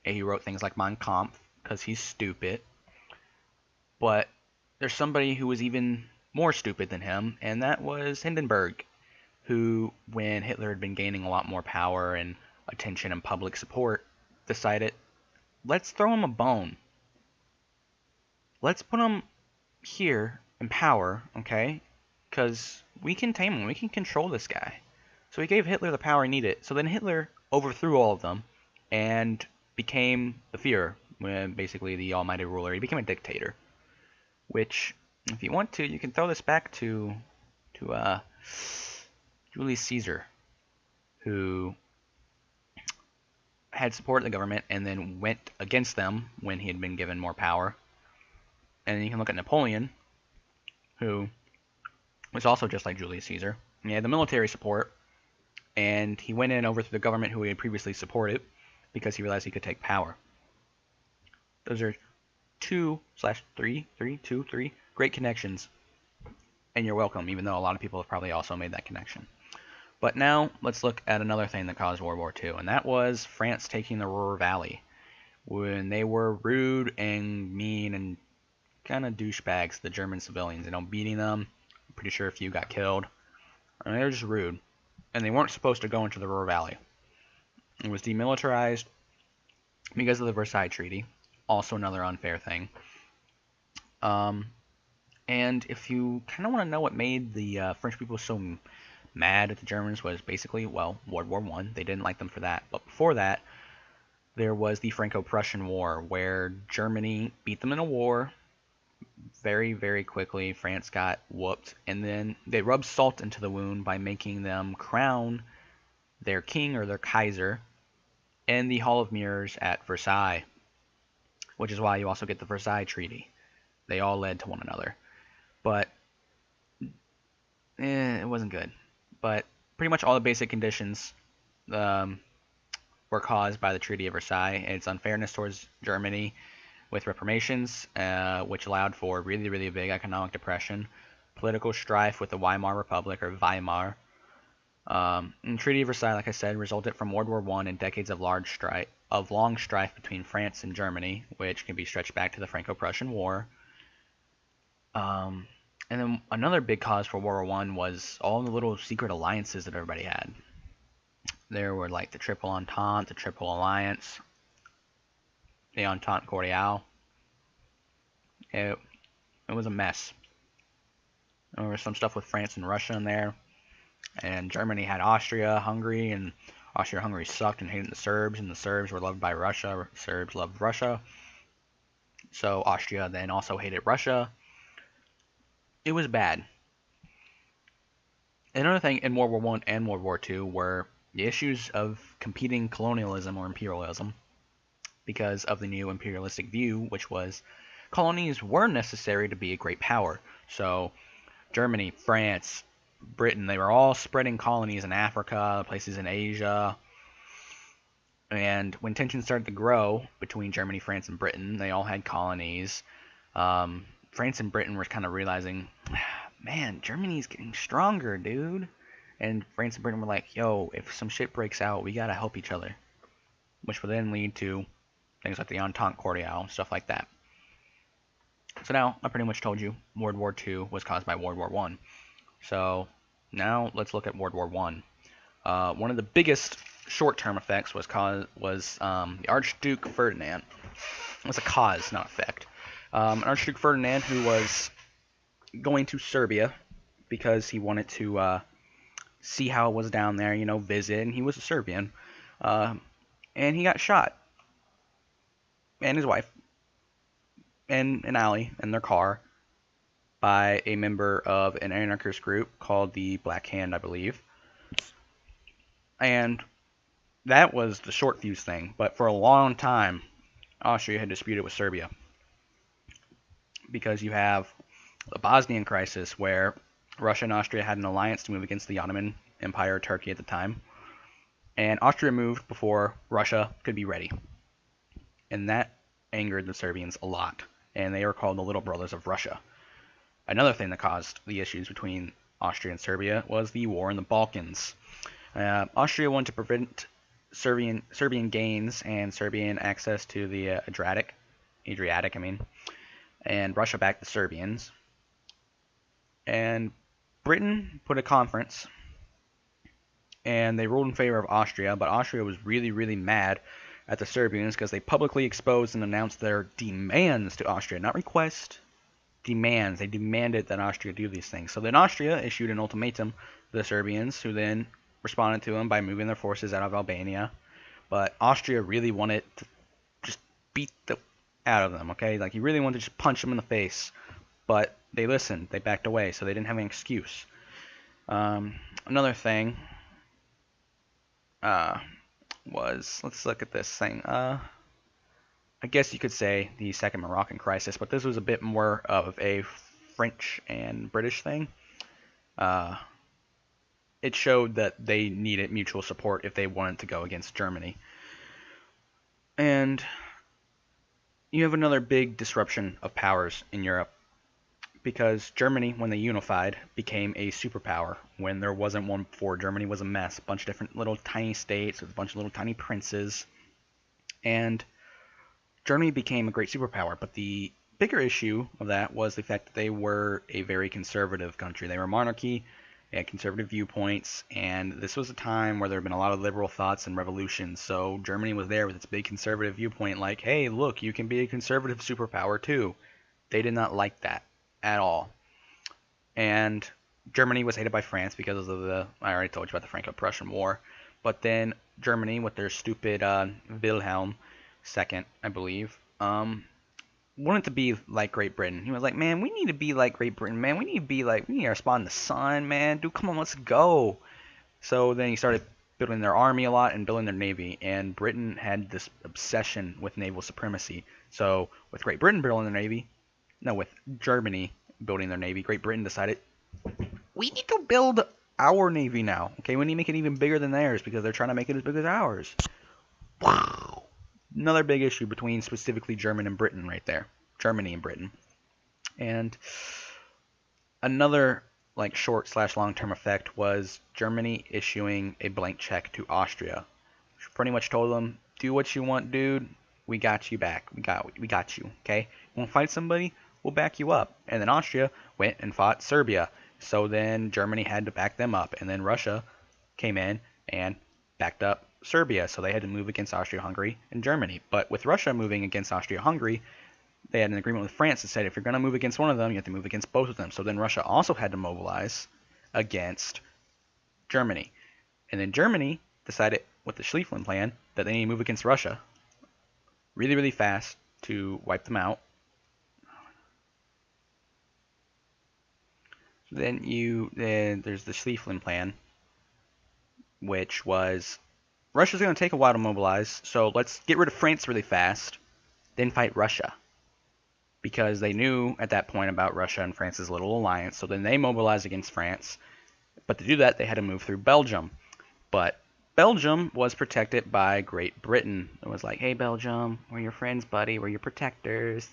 Speaker 1: And he wrote things like Mein Kampf because he's stupid. But there's somebody who was even more stupid than him, and that was Hindenburg, who, when Hitler had been gaining a lot more power and attention and public support, decided, let's throw him a bone. Let's put him here in power, okay? Because we can tame him. We can control this guy. So he gave Hitler the power he needed. So then Hitler overthrew all of them and became the Führer, basically the almighty ruler. He became a dictator. Which, if you want to, you can throw this back to Julius Caesar, who had supported the government and then went against them when he had been given more power. And then you can look at Napoleon, who was also just like Julius Caesar. He had the military support, and he went in and overthrew the government who he had previously supported because he realized he could take power. Those are two great connections, and you're welcome, even though a lot of people have probably also made that connection. But now let's look at another thing that caused World War II, and that was France taking the Ruhr Valley, when they were rude and mean and kind of douchebags, the German civilians, beating them. I'm pretty sure a few got killed. I mean, they were just rude, and they weren't supposed to go into the Ruhr Valley. It was demilitarized because of the Versailles Treaty, also another unfair thing. And if you kind of want to know what made the French people so mad at the Germans, was basically, well, World War I. They didn't like them for that. But before that, there was the Franco-Prussian War, where Germany beat them in a war, very, very quickly, France got whooped, and then they rubbed salt into the wound by making them crown their king or their Kaiser in the Hall of Mirrors at Versailles, which is why you also get the Versailles Treaty. They all led to one another. But it wasn't good. But pretty much all the basic conditions um, were caused by the Treaty of Versailles. Its unfairness towards Germany with reparations, which allowed for really, really big economic depression, political strife with the Weimar Republic or Weimar. And the Treaty of Versailles, like I said, resulted from World War I and decades of long strife between France and Germany, which can be stretched back to the Franco-Prussian War. And then another big cause for World War I was all the little secret alliances that everybody had. There were like the Triple Entente, the Triple Alliance, the Entente Cordiale. It was a mess. There was some stuff with France and Russia in there. And Germany had Austria, Hungary, and Austria-Hungary sucked and hated the Serbs, and the Serbs were loved by Russia. Serbs loved Russia. So Austria then also hated Russia. It was bad. Another thing in World War I and World War II were the issues of competing colonialism or imperialism because of the new imperialistic view, which was colonies were necessary to be a great power. So Germany, France, Britain, they were all spreading colonies in Africa, places in Asia. And when tensions started to grow between Germany, France, and Britain, they all had colonies. France and Britain were kind of realizing, man, Germany's getting stronger, dude. And France and Britain were like, yo, if some shit breaks out, we gotta help each other. Which would then lead to things like the Entente Cordiale, stuff like that. So now, I pretty much told you World War II was caused by World War I. So now let's look at World War I. One of the biggest short-term effects was the Archduke Ferdinand. It was a cause, not effect. Archduke Ferdinand, who was going to Serbia because he wanted to see how it was down there, visit, and he was a Serbian. And he got shot. And his wife. In an alley in their car by a member of an anarchist group called the Black Hand, I believe. And that was the short fuse thing. But for a long time, Austria had disputed with Serbia. Because you have the Bosnian crisis where Russia and Austria had an alliance to move against the Ottoman Empire, Turkey at the time. And Austria moved before Russia could be ready. And that angered the Serbians a lot. And they were called the Little Brothers of Russia. Another thing that caused the issues between Austria and Serbia was the war in the Balkans. Austria wanted to prevent Serbian gains and Serbian access to the Adriatic, and Russia backed the Serbians. And Britain put a conference, and they ruled in favor of Austria, but Austria was really, really mad at the Serbians because they publicly exposed and announced their demands to Austria, not requests, demands. They demanded that Austria do these things. So then Austria issued an ultimatum to the Serbians, who then responded to them by moving their forces out of Albania. But Austria really wanted to just beat the out of them, okay? Like, he really wanted to just punch them in the face. But they listened. They backed away, so they didn't have an excuse. Another thing was, let's look at this thing. I guess you could say the Second Moroccan Crisis, but this was a bit more of a French and British thing. It showed that they needed mutual support if they wanted to go against Germany. And you have another big disruption of powers in Europe, because Germany, when they unified, became a superpower when there wasn't one before. Germany was a mess, a bunch of different little tiny states with a bunch of little tiny princes, and Germany became a great superpower. But the bigger issue of that was the fact that they were a very conservative country. They were a monarchy, they had conservative viewpoints, and this was a time where there had been a lot of liberal thoughts and revolutions. So Germany was there with its big conservative viewpoint, like, hey, look, you can be a conservative superpower too. They did not like that at all. And Germany was hated by France because of I already told you about the Franco-Prussian War. But then Germany, with their stupid Wilhelm II, I believe, wanted to be like Great Britain. He was like, man, we need to be like Great Britain, man. We need to respond to the sun, man. Dude, come on, let's go. So then he started building their army a lot and building their navy. And Britain had this obsession with naval supremacy. So with Great Britain building their navy, no, with Germany building their navy, Great Britain decided we need to build our navy now. Okay, we need to make it even bigger than theirs because they're trying to make it as big as ours. Wow. Another big issue between specifically German and Britain right there. Germany and Britain. And another like short slash long term effect was Germany issuing a blank check to Austria. Which pretty much told them, do what you want, dude. We got you back. We got you. Okay? You want to fight somebody? We'll back you up. And then Austria went and fought Serbia. So then Germany had to back them up. And then Russia came in and backed up Serbia. So they had to move against Austria-Hungary and Germany. But with Russia moving against Austria-Hungary, they had an agreement with France that said if you're going to move against one of them, you have to move against both of them. So then Russia also had to mobilize against Germany. And then Germany decided with the Schlieffen Plan that they need to move against Russia really, really fast to wipe them out. Then there's the Schlieffen Plan, which was Russia's going to take a while to mobilize, so let's get rid of France really fast, then fight Russia. Because they knew at that point about Russia and France's little alliance, so then they mobilized against France. But to do that, they had to move through Belgium. But Belgium was protected by Great Britain. It was like, hey, Belgium, we're your friends, buddy, we're your protectors.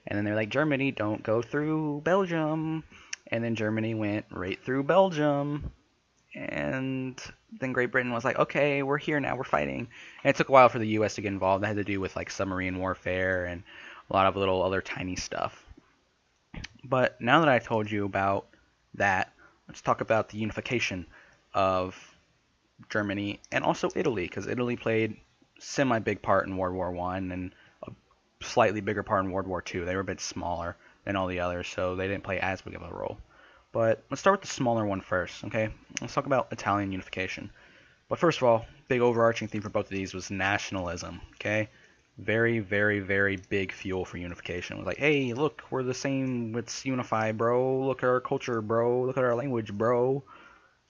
Speaker 1: And then they're like, Germany, don't go through Belgium. And then Germany went right through Belgium. And then Great Britain was like, okay, we're here now, we're fighting. And it took a while for the U.S. to get involved. That had to do with like submarine warfare and a lot of little other tiny stuff. But now that I told you about that, let's talk about the unification of Germany and also Italy, because Italy played semi-big part in World War I and a slightly bigger part in World War II. They were a bit smaller than all the others, so they didn't play as big of a role. But let's start with the smaller one first, okay? Let's talk about Italian unification. But first of all, big overarching theme for both of these was nationalism, okay? Very, very, very big fuel for unification. It was like, hey, look, we're the same, let's unify, bro. Look at our culture, bro. Look at our language, bro.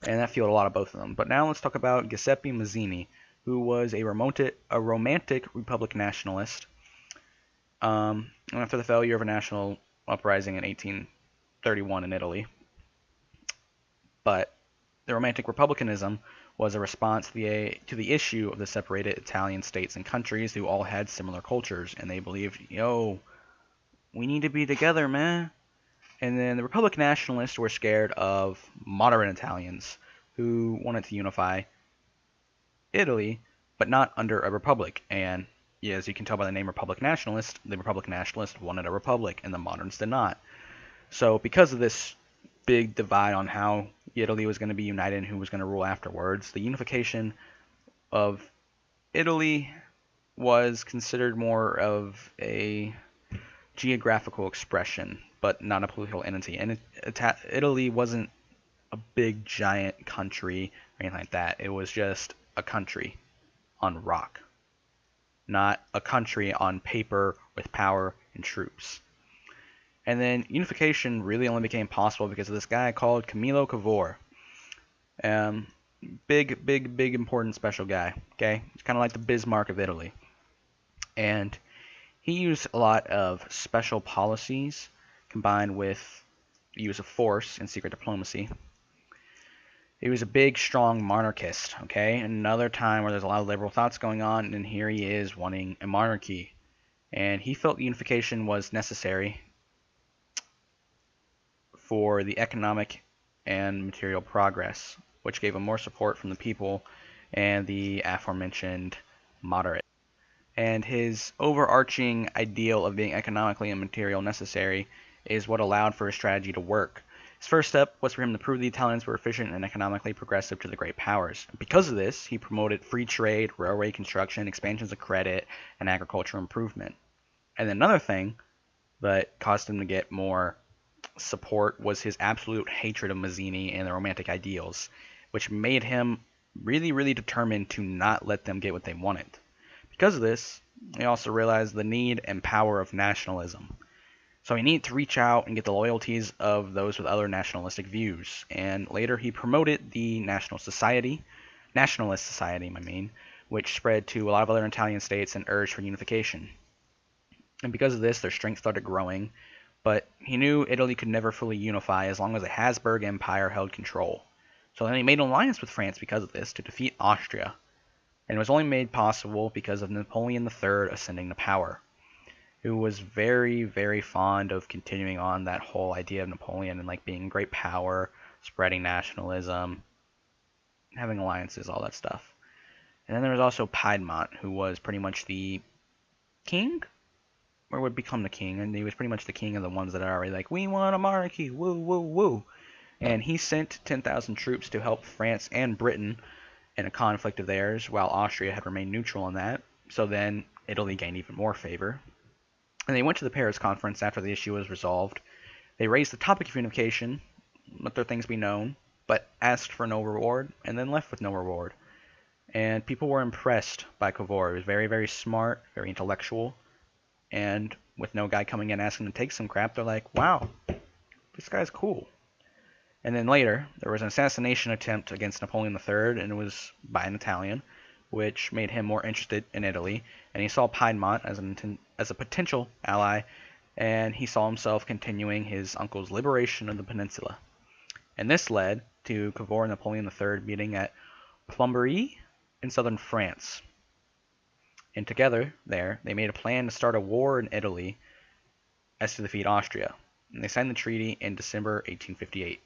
Speaker 1: And that fueled a lot of both of them. But now let's talk about Giuseppe Mazzini, who was a romantic Republic nationalist. After the failure of a national uprising in 1831 in Italy. But the Romantic Republicanism was a response to the issue of the separated Italian states and countries who all had similar cultures, and they believed, yo, we need to be together, man. And then the Republic nationalists were scared of modern Italians who wanted to unify Italy, but not under a republic. And yeah, as you can tell by the name Republic Nationalist, the Republic Nationalists wanted a republic, and the moderns did not. So because of this big divide on how Italy was going to be united and who was going to rule afterwards, the unification of Italy was considered more of a geographical expression, but not a political entity. And Italy wasn't a big, giant country or anything like that. It was just a country on rock, not a country on paper with power and troops. And then unification really only became possible because of this guy called Camillo Cavour. Big, important special guy. Okay, it's kind of like the Bismarck of Italy. And he used a lot of special policies combined with the use of force and secret diplomacy. He was a big, strong monarchist. Okay, another time where there's a lot of liberal thoughts going on, and here he is wanting a monarchy. And he felt unification was necessary for the economic and material progress, which gave him more support from the people and the aforementioned moderate. And his overarching ideal of being economically and material necessary is what allowed for his strategy to work. His first step was for him to prove the Italians were efficient and economically progressive to the great powers. Because of this, he promoted free trade, railway construction, expansions of credit, and agricultural improvement. And another thing that caused him to get more support was his absolute hatred of Mazzini and the Romantic ideals, which made him really, really determined to not let them get what they wanted. Because of this, he also realized the need and power of nationalism. So he needed to reach out and get the loyalties of those with other nationalistic views. And later he promoted the Nationalist Society, which spread to a lot of other Italian states and urged for unification. And because of this, their strength started growing, but he knew Italy could never fully unify as long as the Habsburg Empire held control. So then he made an alliance with France because of this to defeat Austria, and it was only made possible because of Napoleon III ascending to power, who was very, very fond of continuing on that whole idea of Napoleon and like being great power, spreading nationalism, having alliances, all that stuff. And then there was also Piedmont, who was pretty much the king, or would become the king, and he was pretty much the king of the ones that are already like, we want a monarchy, woo, woo, woo. And he sent 10,000 troops to help France and Britain in a conflict of theirs, while Austria had remained neutral in that. So then Italy gained even more favor. And they went to the Paris conference after the issue was resolved. They raised the topic of unification, let their things be known, but asked for no reward, and then left with no reward. And people were impressed by Cavour. He was very, very smart, very intellectual, and with no guy coming in asking to take some crap, they're like, wow, this guy's cool. And then later, there was an assassination attempt against Napoleon III, and it was by an Italian, which made him more interested in Italy, and he saw Piedmont as a potential ally, and he saw himself continuing his uncle's liberation of the peninsula. And this led to Cavour and Napoleon III meeting at Plomberie in southern France. And together, there, they made a plan to start a war in Italy as to defeat Austria. And they signed the treaty in December 1858.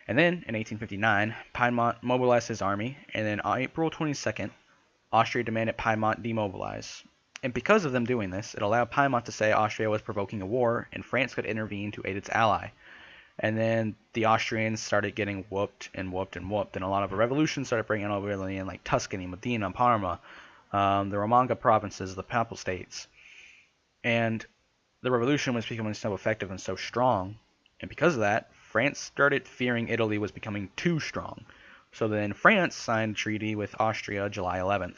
Speaker 1: And then, in 1859, Piedmont mobilized his army, and then on April 22nd, Austria demanded Piedmont demobilize. And because of them doing this, it allowed Piedmont to say Austria was provoking a war, and France could intervene to aid its ally. And then the Austrians started getting whooped and whooped and whooped, and a lot of a revolution started bringing over Italy in like Tuscany, Modena, Parma, the Romagna provinces, the Papal States. And the revolution was becoming so effective and so strong, and because of that, France started fearing Italy was becoming too strong. So then France signed a treaty with Austria July 11th,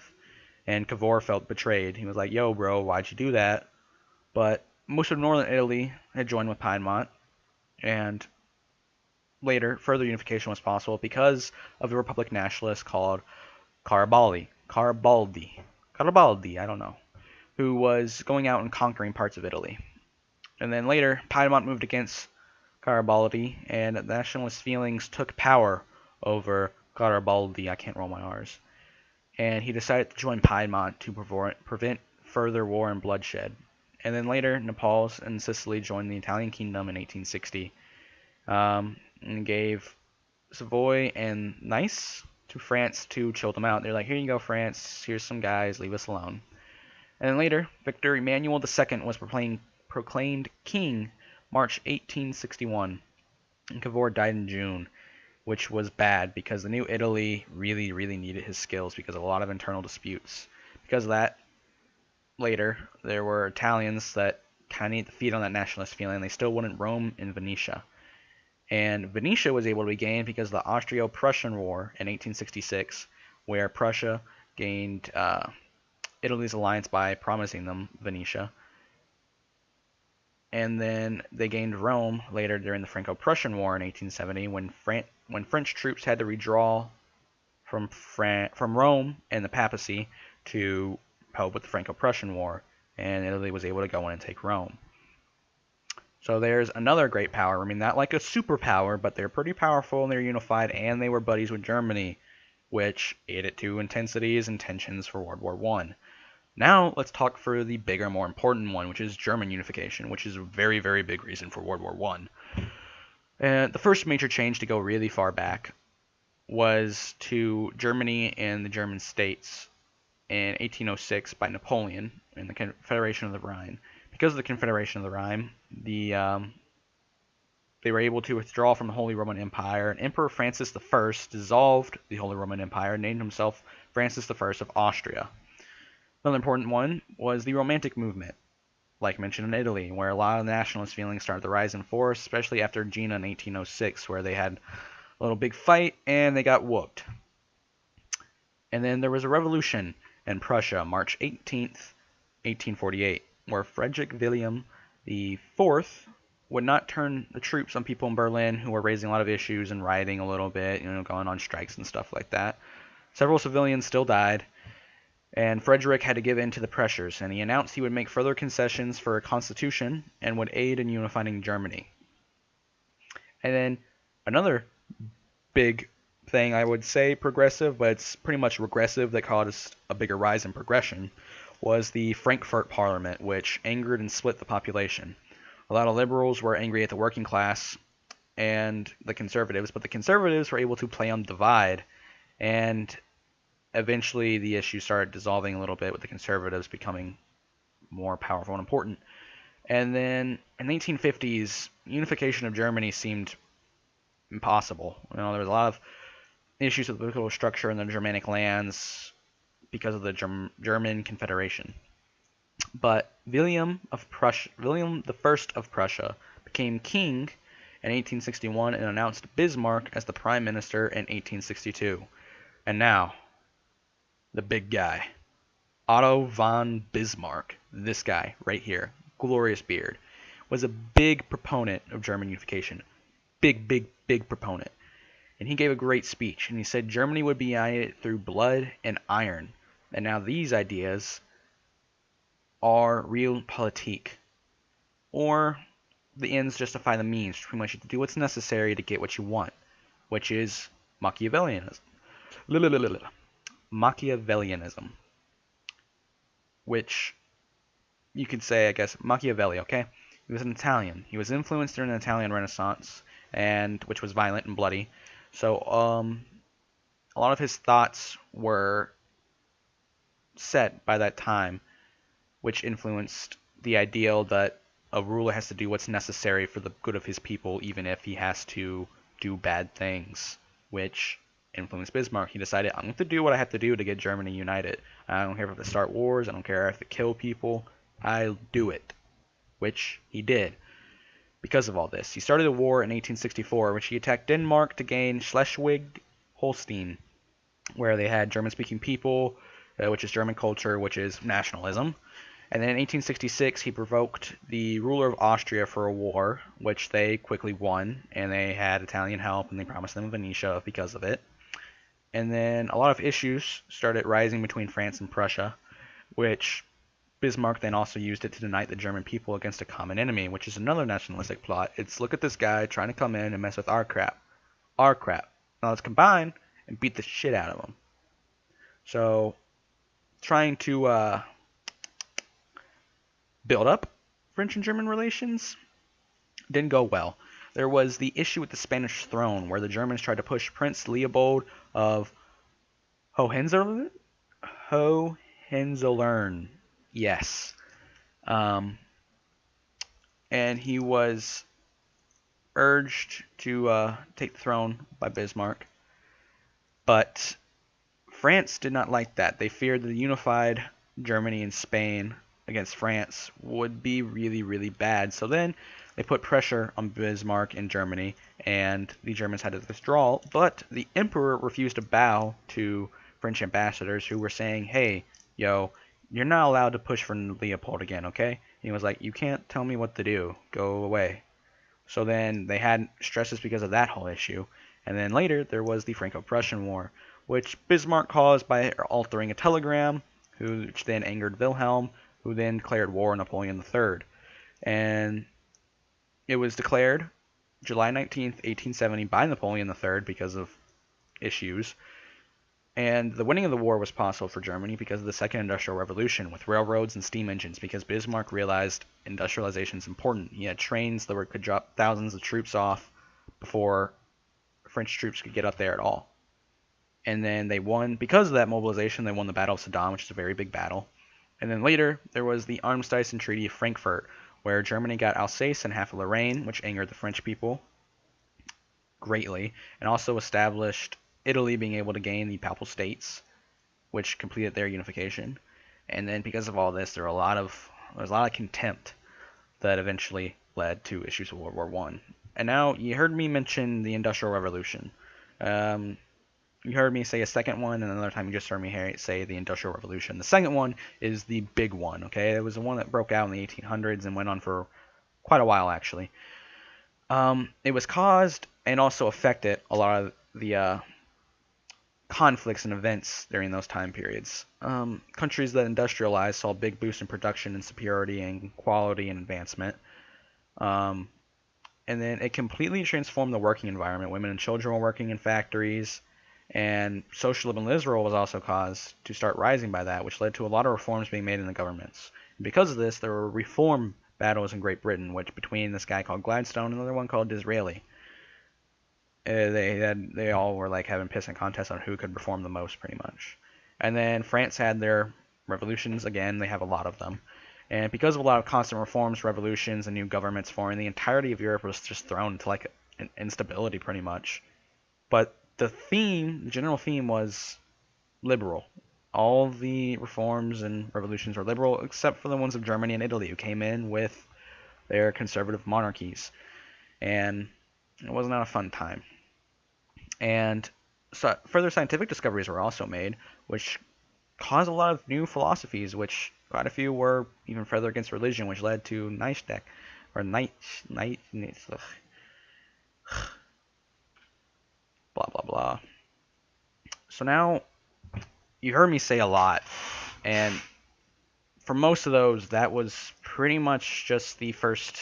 Speaker 1: and Cavour felt betrayed. He was like, yo bro, why'd you do that? But most of northern Italy had joined with Piedmont, and later, further unification was possible because of the Republic nationalists called Garibaldi, I don't know, who was going out and conquering parts of Italy. And then later, Piedmont moved against Garibaldi, and nationalist feelings took power over Garibaldi, I can't roll my R's, and he decided to join Piedmont to prevent further war and bloodshed. And then later, Naples and Sicily joined the Italian kingdom in 1860, and gave Savoy and Nice to France to chill them out. They're like, here you go, France, here's some guys, leave us alone. And then later, Victor Emmanuel II was proclaimed king March 1861, and Cavour died in June, which was bad because the new Italy really, really needed his skills because of a lot of internal disputes. Because of that, later, there were Italians that kind of needed to feed on that nationalist feeling. They still wanted Rome and Venetia. And Venetia was able to be gained because of the Austro-Prussian War in 1866, where Prussia gained Italy's alliance by promising them Venetia. And then they gained Rome later during the Franco-Prussian War in 1870, when French troops had to withdraw from Rome and the papacy to help with the Franco-Prussian War, and Italy was able to go in and take Rome. So there's another great power. I mean, not like a superpower, but they're pretty powerful and they're unified, and they were buddies with Germany, which added to intensities and tensions for World War I. Now let's talk for the bigger, more important one, which is German unification, which is a very, very big reason for World War I. The first major change to go really far back was to Germany and the German states in 1806 by Napoleon in the Confederation of the Rhine. Because of the Confederation of the Rhine, they were able to withdraw from the Holy Roman Empire, and Emperor Francis I dissolved the Holy Roman Empire and named himself Francis I of Austria. Another important one was the Romantic movement, like mentioned in Italy, where a lot of nationalist feelings started to rise in force, especially after Jena in 1806, where they had a little big fight and they got whooped. And then there was a revolution in Prussia, March 18th, 1848, where Frederick William The fourth would not turn the troops on people in Berlin who were raising a lot of issues and rioting a little bit, going on strikes and stuff like that. Several civilians still died, and Frederick had to give in to the pressures, and he announced he would make further concessions for a constitution and would aid in unifying Germany. And then another big thing, I would say progressive, but it's pretty much regressive, that caused a bigger rise in progression, was the Frankfurt Parliament, which angered and split the population. A lot of liberals were angry at the working class and the conservatives, but the conservatives were able to play on the divide, and eventually the issue started dissolving a little bit with the conservatives becoming more powerful and important. And then in the 1850s, unification of Germany seemed impossible. There was a lot of issues with the political structure in the Germanic lands because of the German Confederation. But William I of Prussia became king in 1861 and announced Bismarck as the prime minister in 1862. And now, the big guy, Otto von Bismarck, this guy right here, glorious beard, was a big proponent of German unification. Big proponent. And he gave a great speech, and he said Germany would be united through blood and iron. And now these ideas are realpolitik, or the ends justify the means. Pretty much you have to do what's necessary to get what you want, which is Machiavellianism. Machiavellianism, which you could say, I guess, Machiavelli, okay? He was an Italian. He was influenced during the Italian Renaissance, and which was violent and bloody. So a lot of his thoughts were set by that time, which influenced the ideal that a ruler has to do what's necessary for the good of his people, even if he has to do bad things, which influenced Bismarck. He decided, I'm going to do what I have to do to get Germany united. I don't care if I have to start wars. I don't care if I have to kill people. I'll do it, which he did. Because of all this, he started a war in 1864, which he attacked Denmark to gain Schleswig-Holstein, where they had German-speaking people, which is German culture, which is nationalism. And then in 1866, he provoked the ruler of Austria for a war, which they quickly won, and they had Italian help, and they promised them Venetia because of it. And then a lot of issues started rising between France and Prussia, which Bismarck then also used it to unite the German people against a common enemy, which is another nationalistic plot. It's, look at this guy trying to come in and mess with our crap. Our crap. Now let's combine and beat the shit out of them. So, trying to build up French and German relations didn't go well. There was the issue with the Spanish throne, where the Germans tried to push Prince Leopold of Hohenzollern. Yes. And he was urged to take the throne by Bismarck. But France did not like that. They feared that the unified Germany and Spain against France would be really bad. So then they put pressure on Bismarck in Germany, and the Germans had to withdraw. But the emperor refused to bow to French ambassadors who were saying, hey, yo, you're not allowed to push for Leopold again, okay? And he was like, you can't tell me what to do. Go away. So then they had stresses because of that whole issue. And then later there was the Franco-Prussian War, which Bismarck caused by altering a telegram, which then angered Wilhelm, who then declared war on Napoleon III. And it was declared July 19th, 1870 by Napoleon III because of issues. And the winning of the war was possible for Germany because of the Second Industrial Revolution with railroads and steam engines, because Bismarck realized industrialization is important. He had trains that could drop thousands of troops off before French troops could get up there at all. And then they won, because of that mobilization, they won the Battle of Sedan, which is a very big battle. And then later, there was the Armistice and Treaty of Frankfurt, where Germany got Alsace and half of Lorraine, which angered the French people greatly, and also established Italy being able to gain the Papal States, which completed their unification. And then because of all this, there was a lot of contempt that eventually led to issues of World War I. And now, you heard me mention the Industrial Revolution. You heard me say a second one, and another time you just heard me say the Industrial Revolution. The second one is the big one, okay? It was the one that broke out in the 1800s and went on for quite a while actually. It was caused and also affected a lot of the conflicts and events during those time periods. Countries that industrialized saw a big boost in production and superiority and quality and advancement. Um, and then it completely transformed the working environment. Women and children were working in factories, and socialism in Israel was also caused to start rising by that, which led to a lot of reforms being made in the governments. And because of this, there were reform battles in Great Britain, which between this guy called Gladstone and another one called Disraeli. They all were like having pissing contests on who could reform the most, pretty much. And then France had their revolutions again. They have a lot of them. And because of a lot of constant reforms, revolutions, and new governments forming, the entirety of Europe was just thrown into like an instability, pretty much. But the general theme was liberal. All the reforms and revolutions were liberal, except for the ones of Germany and Italy, who came in with their conservative monarchies. And it was not a fun time. And so further scientific discoveries were also made, which caused a lot of new philosophies, which quite a few were even further against religion, which led to Neistek, or Night, blah blah blah. So now you heard me say a lot, and for most of those, that was pretty much just the first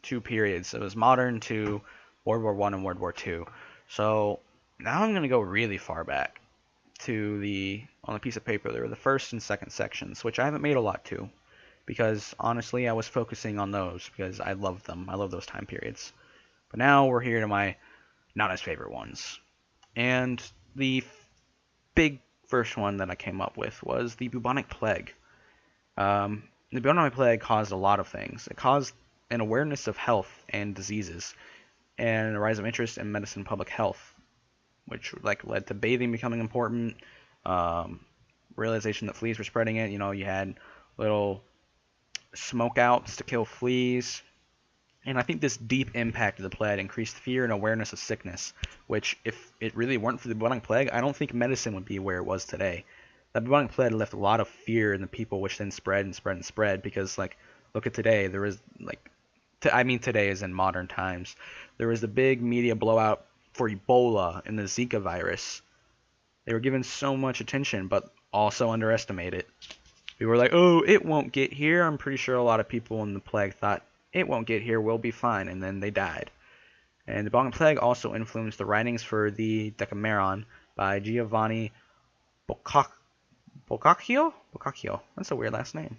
Speaker 1: two periods. It was modern to World War One and World War Two. So now I'm gonna go really far back to on the piece of paper there were the first and second sections, which I haven't made a lot to, because honestly I was focusing on those because I love them. I love those time periods. But now we're here to my not as favorite ones. And the big first one that I came up with was the bubonic plague. The bubonic plague caused a lot of things. It caused an awareness of health and diseases, and a rise of interest in medicine and public health, which like led to bathing becoming important. Realization that fleas were spreading it. You know, you had little smoke outs to kill fleas. And I think this deep impact of the plague increased fear and awareness of sickness, which if it really weren't for the bubonic plague, I don't think medicine would be where it was today. The bubonic plague left a lot of fear in the people, which then spread and spread and spread, because like, look at today, there is like, I mean today is in modern times, there was the big media blowout for Ebola and the Zika virus. They were given so much attention, but also underestimated. We were like, oh, it won't get here. I'm pretty sure a lot of people in the plague thought, it won't get here, we'll be fine, and then they died. And the bubonic plague also influenced the writings for the Decameron by Giovanni Boccaccio? Boccaccio. That's a weird last name.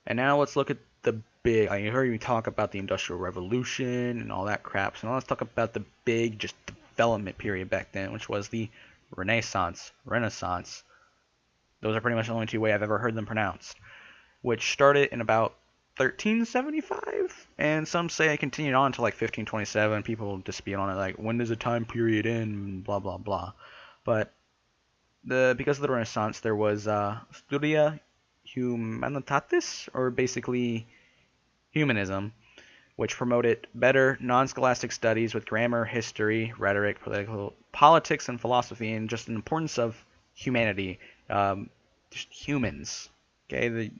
Speaker 1: And now let's look at the big, I heard you talk about the Industrial Revolution and all that crap, so now let's talk about the big just development period back then, which was the Renaissance. Those are pretty much the only two ways I've ever heard them pronounced, which started in about 1375, and some say it continued on to like 1527. People dispute on it, like when does the time period end, blah blah blah. But because of the Renaissance, there was Studia Humanitatis, or basically humanism, which promoted better non-scholastic studies with grammar, history, rhetoric, politics, and philosophy, and just an importance of humanity, just humans. Okay, they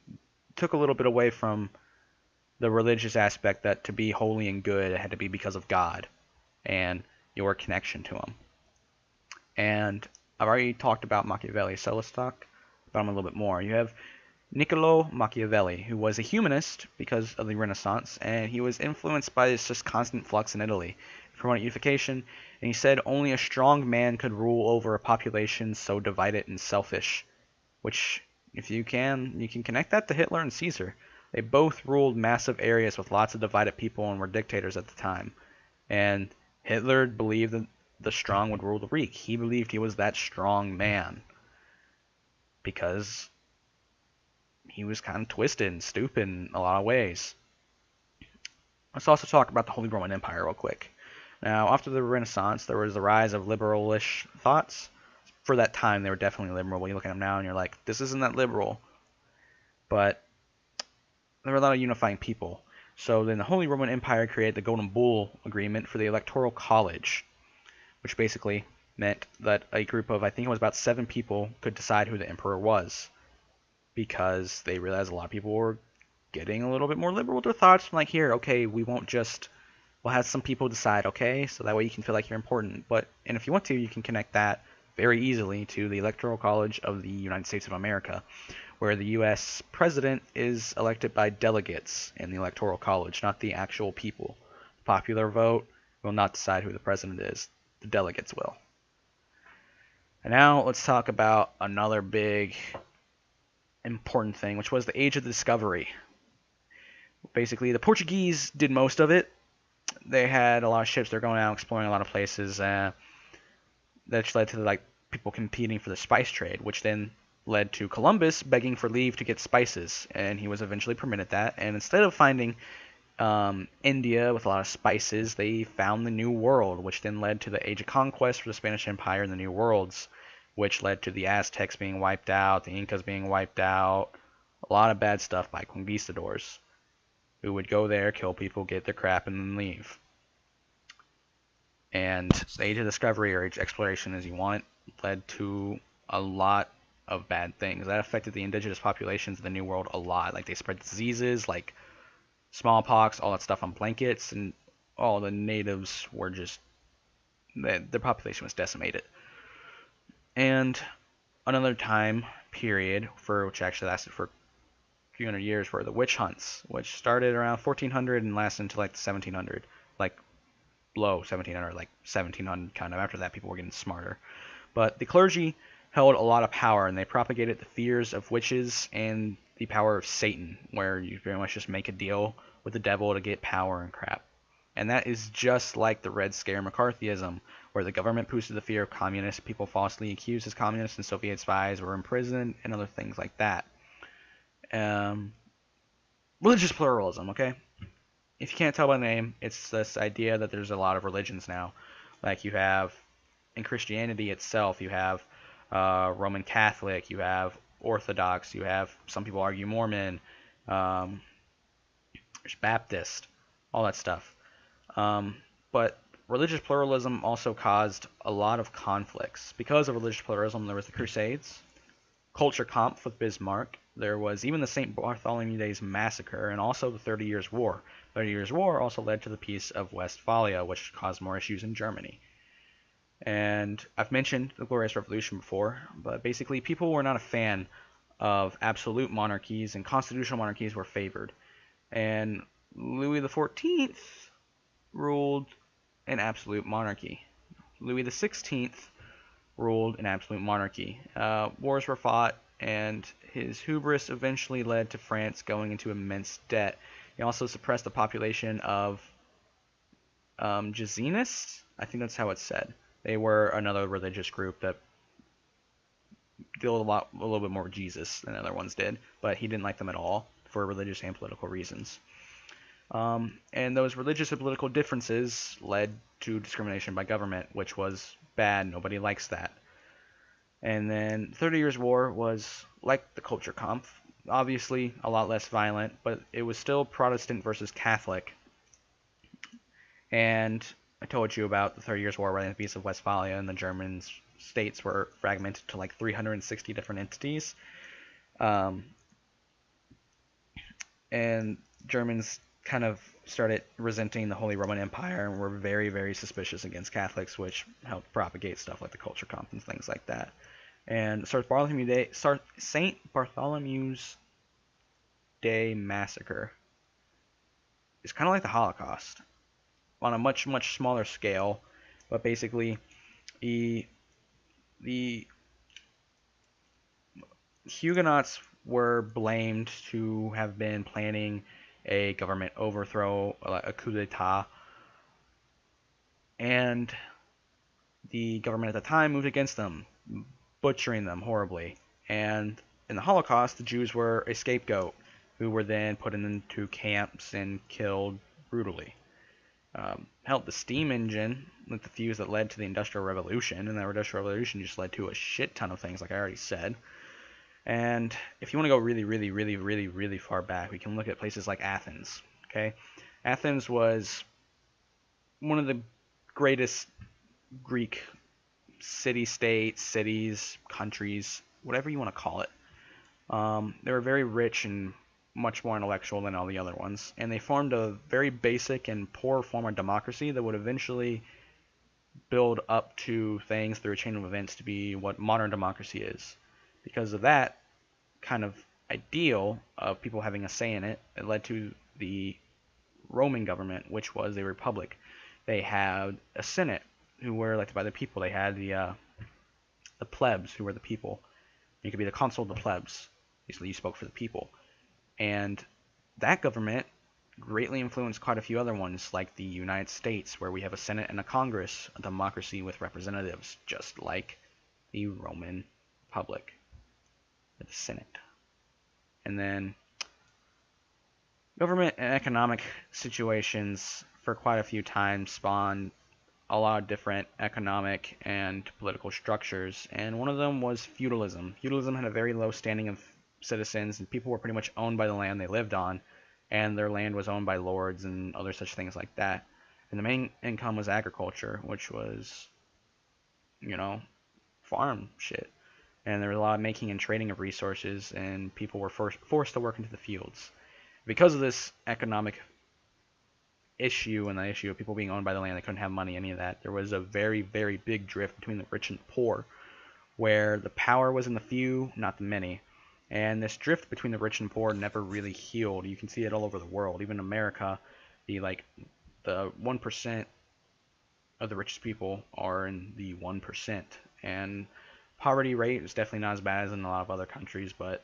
Speaker 1: took a little bit away from the religious aspect, that to be holy and good, it had to be because of God and your connection to Him. And I've already talked about Machiavelli, so let's talk about him a little bit more. You have Niccolo Machiavelli, who was a humanist because of the Renaissance, and he was influenced by this just constant flux in Italy. He promoted unification, and he said only a strong man could rule over a population so divided and selfish. Which, if you can connect that to Hitler and Caesar. They both ruled massive areas with lots of divided people and were dictators at the time. And Hitler believed that the strong would rule the weak. He believed he was that strong man because he was kind of twisted and stupid in a lot of ways. Let's also talk about the Holy Roman Empire real quick. Now, after the Renaissance, there was the rise of liberalish thoughts. For that time, they were definitely liberal. When you look at them now and you're like, this isn't that liberal. But there were a lot of unifying people. So then the Holy Roman Empire created the Golden Bull Agreement for the Electoral College, which basically meant that a group of, I think it was about 7 people, could decide who the emperor was, because they realized a lot of people were getting a little bit more liberal with their thoughts. Like, here, okay, we'll have some people decide, okay, so that way you can feel like you're important. And if you want to, you can connect that very easily to the Electoral College of the United States of America, where the U.S. president is elected by delegates in the Electoral College, not the actual people. Popular vote will not decide who the president is. The delegates will. And now let's talk about another big important thing, which was the Age of Discovery. Basically, the Portuguese did most of it. They had a lot of ships. They're going out exploring a lot of places. That led to like people competing for the spice trade, which then led to Columbus begging for leave to get spices, and he was eventually permitted that. And instead of finding India with a lot of spices, they found the New World, which then led to the Age of Conquest for the Spanish Empire and the New Worlds, which led to the Aztecs being wiped out, the Incas being wiped out, a lot of bad stuff by conquistadors who would go there, kill people, get their crap, and then leave. And the Age of Discovery, or Age of Exploration as you want it, led to a lot of bad things. That affected the indigenous populations of the New World a lot. Like, they spread diseases like smallpox, all that stuff on blankets, and all the natives were just, their population was decimated. And another time period, which actually lasted for a few hundred years, were the witch hunts, which started around 1400 and lasted until like the 1700, like below 1700, like 1700 kind of. After that, people were getting smarter. But the clergy held a lot of power, and they propagated the fears of witches and the power of Satan, where you very much just make a deal with the devil to get power and crap. And that is just like the Red Scare McCarthyism, where the government boosted the fear of communists, people falsely accused as communists and Soviet spies were imprisoned, and other things like that. Religious pluralism, okay? If you can't tell by the name, it's this idea that there's a lot of religions now. Like, you have, in Christianity itself, you have Roman Catholic, you have Orthodox, you have, some people argue, Mormon, there's Baptist, all that stuff. But religious pluralism also caused a lot of conflicts. Because of religious pluralism, there was the Crusades, Culture Kampf with Bismarck, there was even the St. Bartholomew Days Massacre, and also the 30 Years' War. The 30 Years' War also led to the Peace of Westphalia, which caused more issues in Germany. And I've mentioned the Glorious Revolution before, but basically people were not a fan of absolute monarchies, and constitutional monarchies were favored. And Louis XIV ruled an absolute monarchy. Louis XVI ruled an absolute monarchy. Wars were fought, and his hubris eventually led to France going into immense debt. He also suppressed the population of Jansenists. I think that's how it's said. They were another religious group that dealt a little bit more with Jesus than other ones did, but he didn't like them at all for religious and political reasons. And those religious and political differences led to discrimination by government, which was bad. Nobody likes that. And then 30 Years' War was like the Culture Kampf, obviously a lot less violent, but it was still Protestant versus Catholic. And I told you about the 30 Years' War, right? The Peace of Westphalia, and the German states were fragmented to like 360 different entities. And Germans kind of started resenting the Holy Roman Empire and were very, very suspicious against Catholics, which helped propagate stuff like the Culture Kampf and things like that. And St. Bartholomew's Day Massacre is kind of like the Holocaust on a much, much smaller scale, but basically the Huguenots were blamed to have been planning a government overthrow, a coup d'etat, and the government at the time moved against them, butchering them horribly. And in the Holocaust, the Jews were a scapegoat who were then put into camps and killed brutally. The steam engine with the fuse that led to the Industrial Revolution, and that Industrial Revolution just led to a shit ton of things, like I already said. And if you want to go really, really, really, really, really far back, we can look at places like Athens. Okay, Athens was one of the greatest Greek city-states, cities, countries, whatever you want to call it. They were very rich and much more intellectual than all the other ones, and they formed a very basic and poor form of democracy that would eventually build up to things through a chain of events to be what modern democracy is. Because of that kind of ideal of people having a say in it, it led to the Roman government, which was a republic. They had a senate who were elected by the people. They had the plebs who were the people. You could be the consul of the plebs. Basically, you spoke for the people. And that government greatly influenced quite a few other ones, like the United States, where we have a Senate and a Congress, a democracy with representatives, just like the Roman Republic with the Senate. And then government and economic situations for quite a few times spawned a lot of different economic and political structures, and one of them was feudalism. Feudalism had a very low standing of citizens, and people were pretty much owned by the land they lived on, and their land was owned by lords and other such things like that. And the main income was agriculture, which was, farm shit. And there was a lot of making and trading of resources, and people were forced to work into the fields. Because of this economic issue and the issue of people being owned by the land, they couldn't have money, any of that, there was a very, very big drift between the rich and the poor, where the power was in the few, not the many. And this drift between the rich and poor never really healed. You can see it all over the world. Even America, the 1% of the richest people are in the 1%. And poverty rate is definitely not as bad as in a lot of other countries, but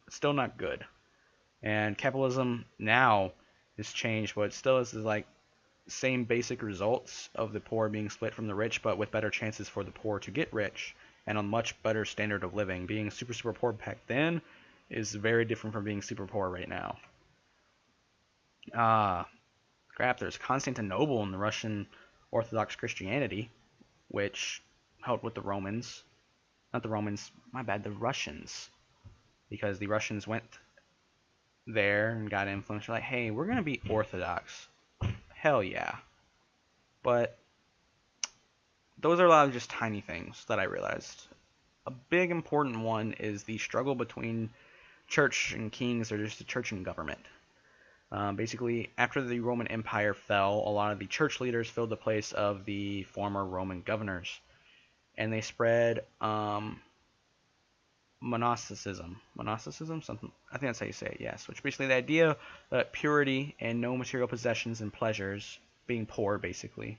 Speaker 1: still not good. And capitalism now has changed, but it still is same basic results of the poor being split from the rich, but with better chances for the poor to get rich and a much better standard of living. Being super, super poor back then is very different from being super poor right now. Crap, there's Constantinople in the Russian Orthodox Christianity, which helped with the Romans. Not the Romans, my bad, the Russians. Because the Russians went there and got influenced. Like, hey, we're going to be Orthodox. Hell yeah. But those are a lot of just tiny things that I realized. A big important one is the struggle between church and kings, or just the church and government. Basically, after the Roman Empire fell, a lot of the church leaders filled the place of the former Roman governors. And they spread monasticism. Monasticism? Something. I think that's how you say it, yes. Which basically the idea that purity and no material possessions and pleasures, being poor basically,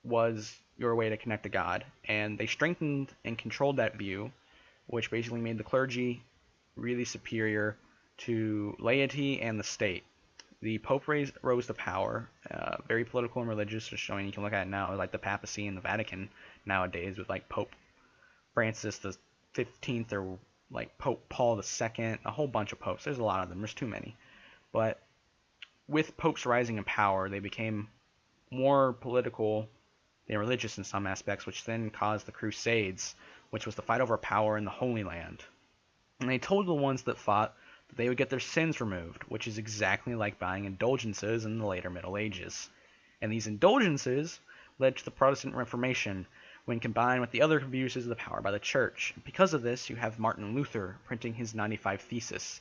Speaker 1: was your way to connect to God. And they strengthened and controlled that view, which basically made the clergy really superior to laity and the state. The Pope rose to power, very political and religious, just showing you can look at it now, like the papacy and the Vatican nowadays, with like Pope Francis the 15th, or like Pope Paul II, a whole bunch of popes. There's a lot of them. There's too many. But with popes rising in power, they became more political than religious in some aspects, which then caused the Crusades, which was the fight over power in the Holy Land. And they told the ones that fought that they would get their sins removed, which is exactly like buying indulgences in the later Middle Ages. And these indulgences led to the Protestant Reformation, when combined with the other abuses of the power by the church. Because of this, you have Martin Luther printing his 95 Thesis.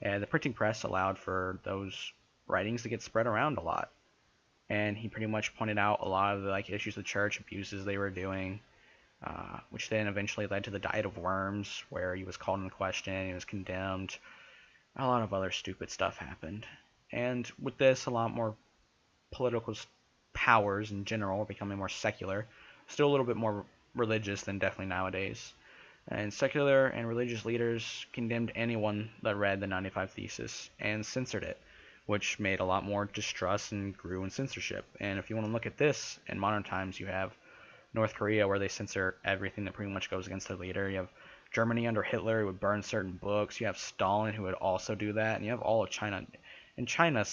Speaker 1: And the printing press allowed for those writings to get spread around a lot. And he pretty much pointed out a lot of the issues of the church, abuses they were doing, which then eventually led to the Diet of Worms, where he was called into question, he was condemned. A lot of other stupid stuff happened. And with this, a lot more political powers in general are becoming more secular. Still a little bit more religious than definitely nowadays. And secular and religious leaders condemned anyone that read the 95 Thesis and censored it, which made a lot more distrust and grew in censorship. And if you want to look at this, in modern times, you have North Korea, where they censor everything that pretty much goes against their leader. You have Germany under Hitler, who would burn certain books. You have Stalin, who would also do that. And you have all of China. In China,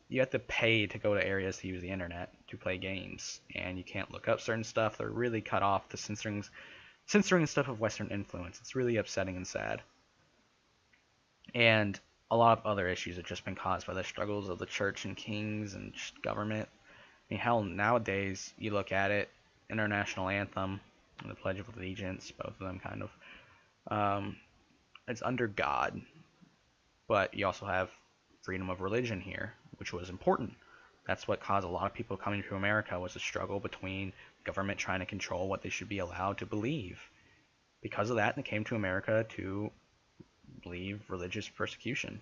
Speaker 1: you have to pay to go to areas to use the internet to play games, and you can't look up certain stuff. They're really cut off to censoring stuff of Western influence. It's really upsetting and sad. And a lot of other issues have just been caused by the struggles of the church and kings and government. I mean, hell, nowadays, you look at it, international anthem, the Pledge of Allegiance, both of them kind of, it's under God. But you also have freedom of religion here, which was important. That's what caused a lot of people coming to America, was a struggle between government trying to control what they should be allowed to believe. Because of that, they came to America to believe religious persecution.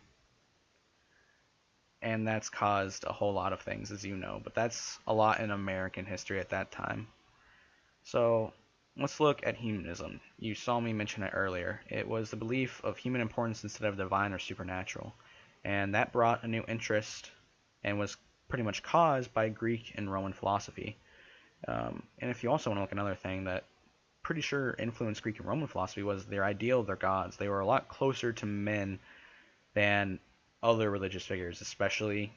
Speaker 1: And that's caused a whole lot of things, as you know, but that's a lot in American history at that time. So let's look at humanism. You saw me mention it earlier. It was the belief of human importance instead of divine or supernatural. And that brought a new interest and was pretty much caused by Greek and Roman philosophy. And if you also want to look at another thing that pretty sure influenced Greek and Roman philosophy was their ideal of their gods. They were a lot closer to men than other religious figures, especially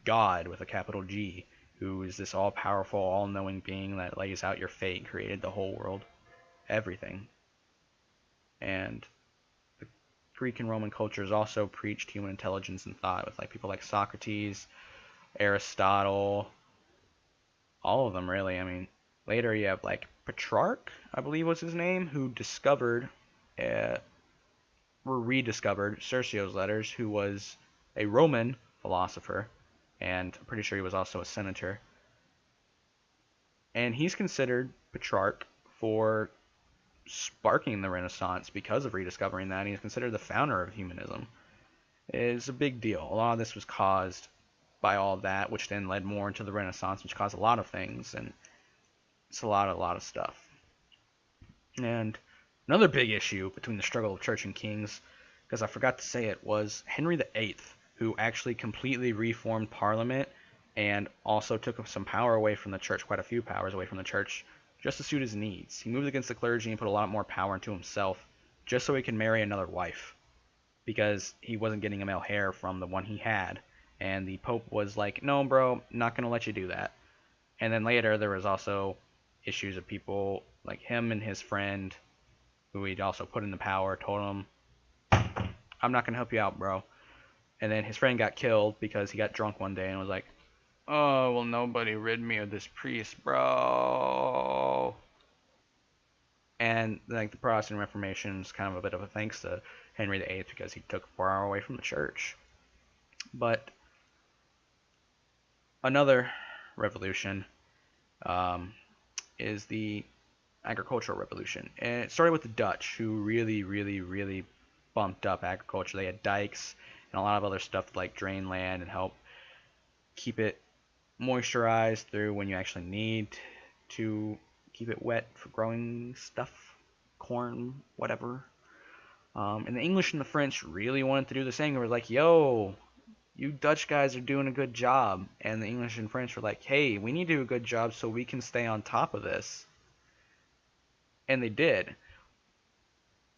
Speaker 1: God with a capital G, who is this all-powerful, all-knowing being that lays out your fate, created the whole world, everything. And the Greek and Roman cultures also preached human intelligence and thought, with like people like Socrates, Aristotle, all of them really. I mean, later you have like Petrarch, I believe was his name, who discovered, or rediscovered Circeo's letters, who was a Roman philosopher, and I'm pretty sure he was also a senator. And he's considered, Petrarch, for sparking the Renaissance because of rediscovering that. He's considered the founder of humanism. It's a big deal. A lot of this was caused by all of that, which then led more into the Renaissance, which caused a lot of things, and it's a lot of stuff. And another big issue between the struggle of church and kings, because I forgot to say it, was Henry VIII, who actually completely reformed Parliament and also took some power away from the church, quite a few powers away from the church, just to suit his needs. He moved against the clergy and put a lot more power into himself, just so he could marry another wife, because he wasn't getting a male heir from the one he had. And the Pope was like, no, bro, not going to let you do that. And then later there was also issues of people like him and his friend, who he'd also put into power, told him, I'm not going to help you out, bro. And then his friend got killed because he got drunk one day and was like, oh, well, nobody rid me of this priest, bro. And like the Protestant Reformation is kind of a bit of a thanks to Henry VIII, because he took power away from the church. But another revolution is the agricultural revolution. And it started with the Dutch, who really bumped up agriculture. They had dikes and a lot of other stuff to like drain land and help keep it moisturized through when you actually need to keep it wet for growing stuff, corn, whatever. And the English and the French really wanted to do the same. They were like, yo, you Dutch guys are doing a good job. And the English and French were like, hey, we need to do a good job so we can stay on top of this. And they did.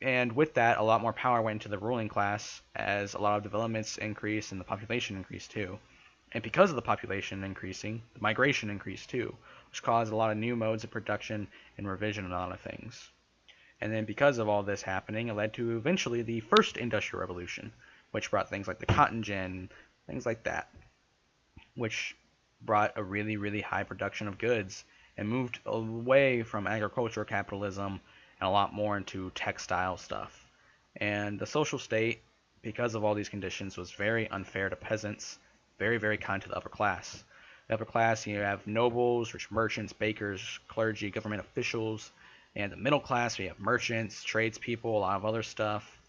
Speaker 1: And with that, a lot more power went into the ruling class as a lot of developments increased and the population increased too. And because of the population increasing, the migration increased too, which caused a lot of new modes of production and revision of a lot of things. And then because of all this happening, it led to eventually the first industrial revolution, which brought things like the cotton gin, things like that, which brought a really high production of goods and moved away from agricultural capitalism and a lot more into textile stuff. And the social state, because of all these conditions, was very unfair to peasants, very kind to the upper class. The upper class, you have nobles, rich merchants, bakers, clergy, government officials, and the middle class, we have merchants, tradespeople, a lot of other stuff.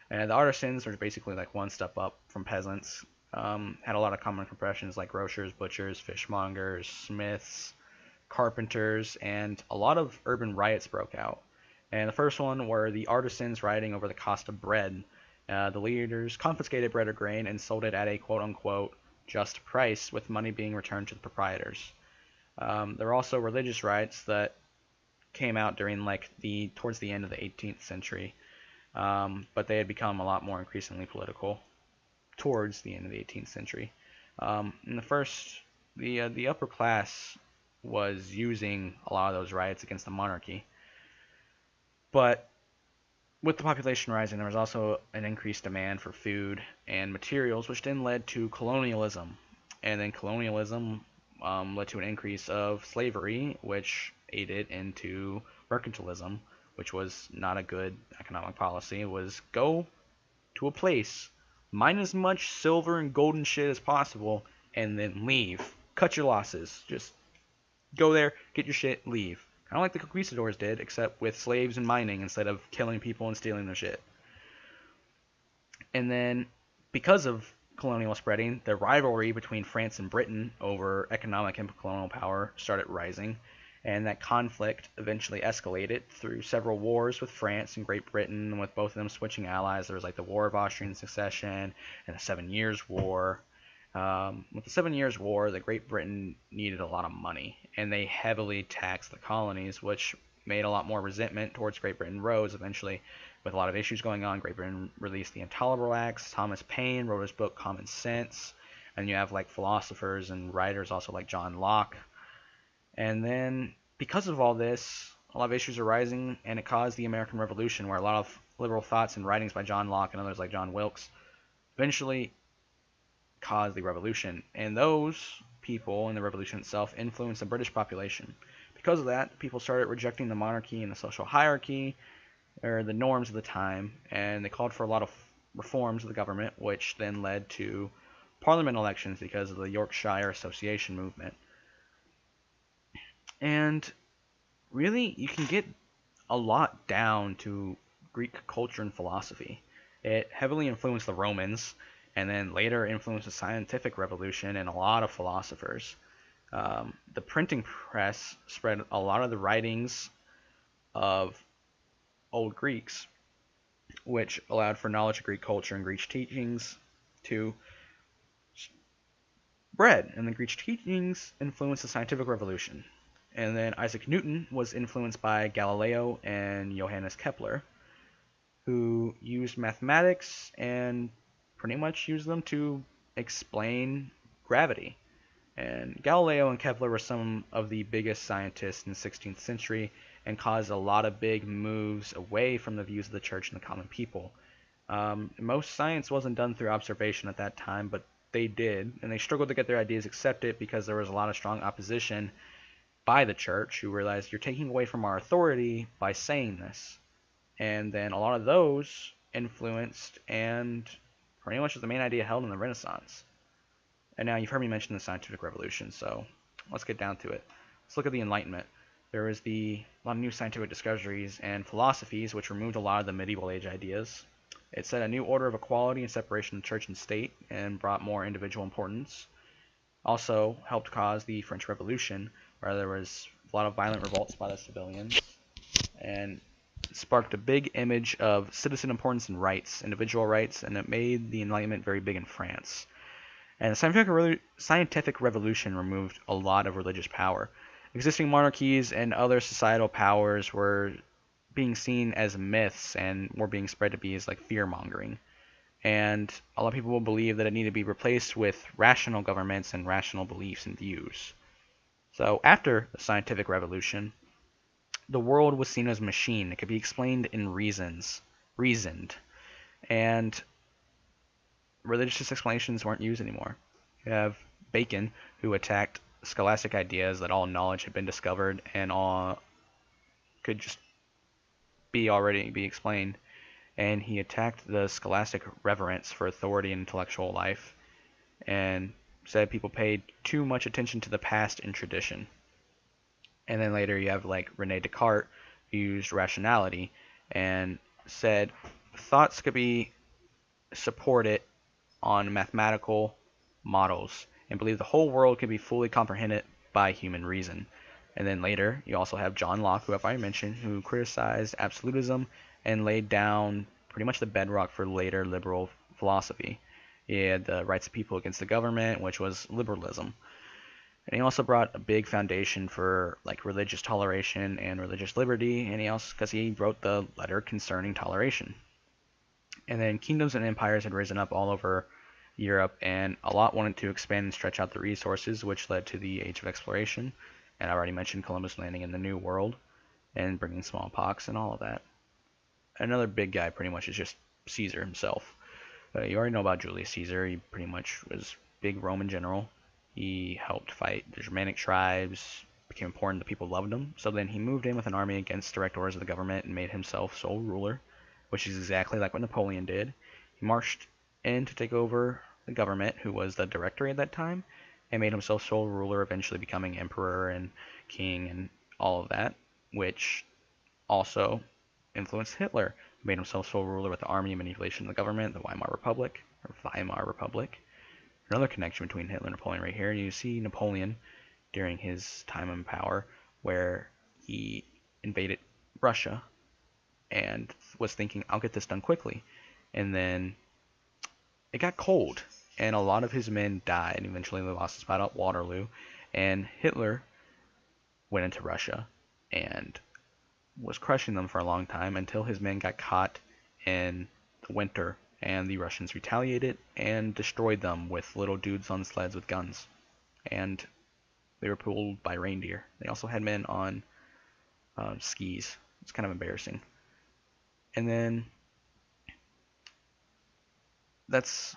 Speaker 1: And the artisans, which are basically like one step up from peasants, had a lot of common professions like grocers, butchers, fishmongers, smiths, carpenters, and a lot of urban riots broke out. And the first one were the artisans rioting over the cost of bread. The leaders confiscated bread or grain and sold it at a quote-unquote just price, with money being returned to the proprietors. There were also religious riots that came out during towards the end of the 18th century, but they had become a lot more increasingly political towards the end of the 18th century. In the first, the upper class was using a lot of those riots against the monarchy, but with the population rising, there was also an increased demand for food and materials, which then led to colonialism. And then colonialism led to an increase of slavery, which aided into mercantilism, which was not a good economic policy. It was go to a place,
Speaker 2: mine as much silver and gold and shit as possible, and then leave. Cut your losses. Just go there, get your shit, leave. Kind of like the conquistadors did, except with slaves and mining instead of killing people and stealing their shit. And then, because of colonial spreading, the rivalry between France and Britain over economic and colonial power started rising, and that conflict eventually escalated through several wars with France and Great Britain, with both of them switching allies. There was like the War of Austrian Succession and the 7 Years' War. With the 7 Years' War, the Great Britain needed a lot of money, and they heavily taxed the colonies, which made a lot more resentment towards Great Britain rose eventually. With a lot of issues going on, Great Britain released the Intolerable Acts. Thomas Paine wrote his book Common Sense, and you have like philosophers and writers also like John Locke. And then because of all this, a lot of issues are rising, and it caused the American Revolution, where a lot of liberal thoughts and writings by John Locke and others like John Wilkes eventually caused the revolution. And those people in the revolution itself influenced the British population. Because of that, people started rejecting the monarchy and the social hierarchy, or the norms of the time, and they called for a lot of reforms of the government, which then led to parliament elections because of the Yorkshire Association movement. And really, you can get a lot down to Greek culture and philosophy. It heavily influenced the Romans, and then later influenced the scientific revolution and a lot of philosophers. The printing press spread a lot of the writings of old Greeks, which allowed for knowledge of Greek culture and Greek teachings to spread. And the Greek teachings influenced the scientific revolution. And then Isaac Newton was influenced by Galileo and Johannes Kepler, who used mathematics and pretty much used them to explain gravity. And Galileo and Kepler were some of the biggest scientists in the 16th century and caused a lot of big moves away from the views of the church and the common people. Most science wasn't done through observation at that time, but they did, and they struggled to get their ideas accepted because there was a lot of strong opposition by the church, who realized you're taking away from our authority by saying this. And then a lot of those influenced and pretty much was the main idea held in the Renaissance. And now you've heard me mention the scientific revolution, so let's get down to it. Let's look at the Enlightenment. There was a lot of new scientific discoveries and philosophies which removed a lot of the medieval age ideas. It set a new order of equality and separation of church and state and brought more individual importance. Also helped cause the French Revolution, where there was a lot of violent revolts by the civilians, and sparked a big image of citizen importance and rights, individual rights, and it made the Enlightenment very big in France. And the scientific revolution removed a lot of religious power. Existing monarchies and other societal powers were being seen as myths and were being spread to be as like fear-mongering. And a lot of people will believe that it needed to be replaced with rational governments and rational beliefs and views. So after the scientific revolution, the world was seen as a machine. It could be explained in reasoned. And religious explanations weren't used anymore. You have Bacon, who attacked scholastic ideas that all knowledge had been discovered and all could just already be explained. And he attacked the scholastic reverence for authority and intellectual life, and said people paid too much attention to the past and tradition. And then later you have like Rene Descartes, who used rationality and said thoughts could be supported on mathematical models and believed the whole world could be fully comprehended by human reason. And then later you also have John Locke, who I've already mentioned, who criticized absolutism and laid down pretty much the bedrock for later liberal philosophy. He had the rights of people against the government, which was liberalism. And he also brought a big foundation for like religious toleration and religious liberty, and because he wrote the letter concerning toleration. And then kingdoms and empires had risen up all over Europe, and a lot wanted to expand and stretch out the resources, which led to the Age of Exploration. And I already mentioned Columbus landing in the New World and bringing smallpox and all of that. Another big guy pretty much is just Caesar himself. You already know about Julius Caesar. He pretty much was a big Roman general. He helped fight the Germanic tribes, became important, the people loved him. So then he moved in with an army against direct orders of the government and made himself sole ruler, which is exactly like what Napoleon did. He marched in to take over the government, who was the directory at that time, and made himself sole ruler, eventually becoming emperor and king and all of that, which also influenced Hitler, who made himself sole ruler with the army and manipulation of the government, the Weimar Republic, or Weimar Republic. Another connection between Hitler and Napoleon right here. You see Napoleon during his time in power, where he invaded Russia and was thinking, I'll get this done quickly. And then it got cold, and a lot of his men died. Eventually, they lost his battle at Waterloo, and Hitler went into Russia and was crushing them for a long time until his men got caught in the winter, and the Russians retaliated and destroyed them with little dudes on sleds with guns. And they were pulled by reindeer. They also had men on skis. It's kind of embarrassing. And then that's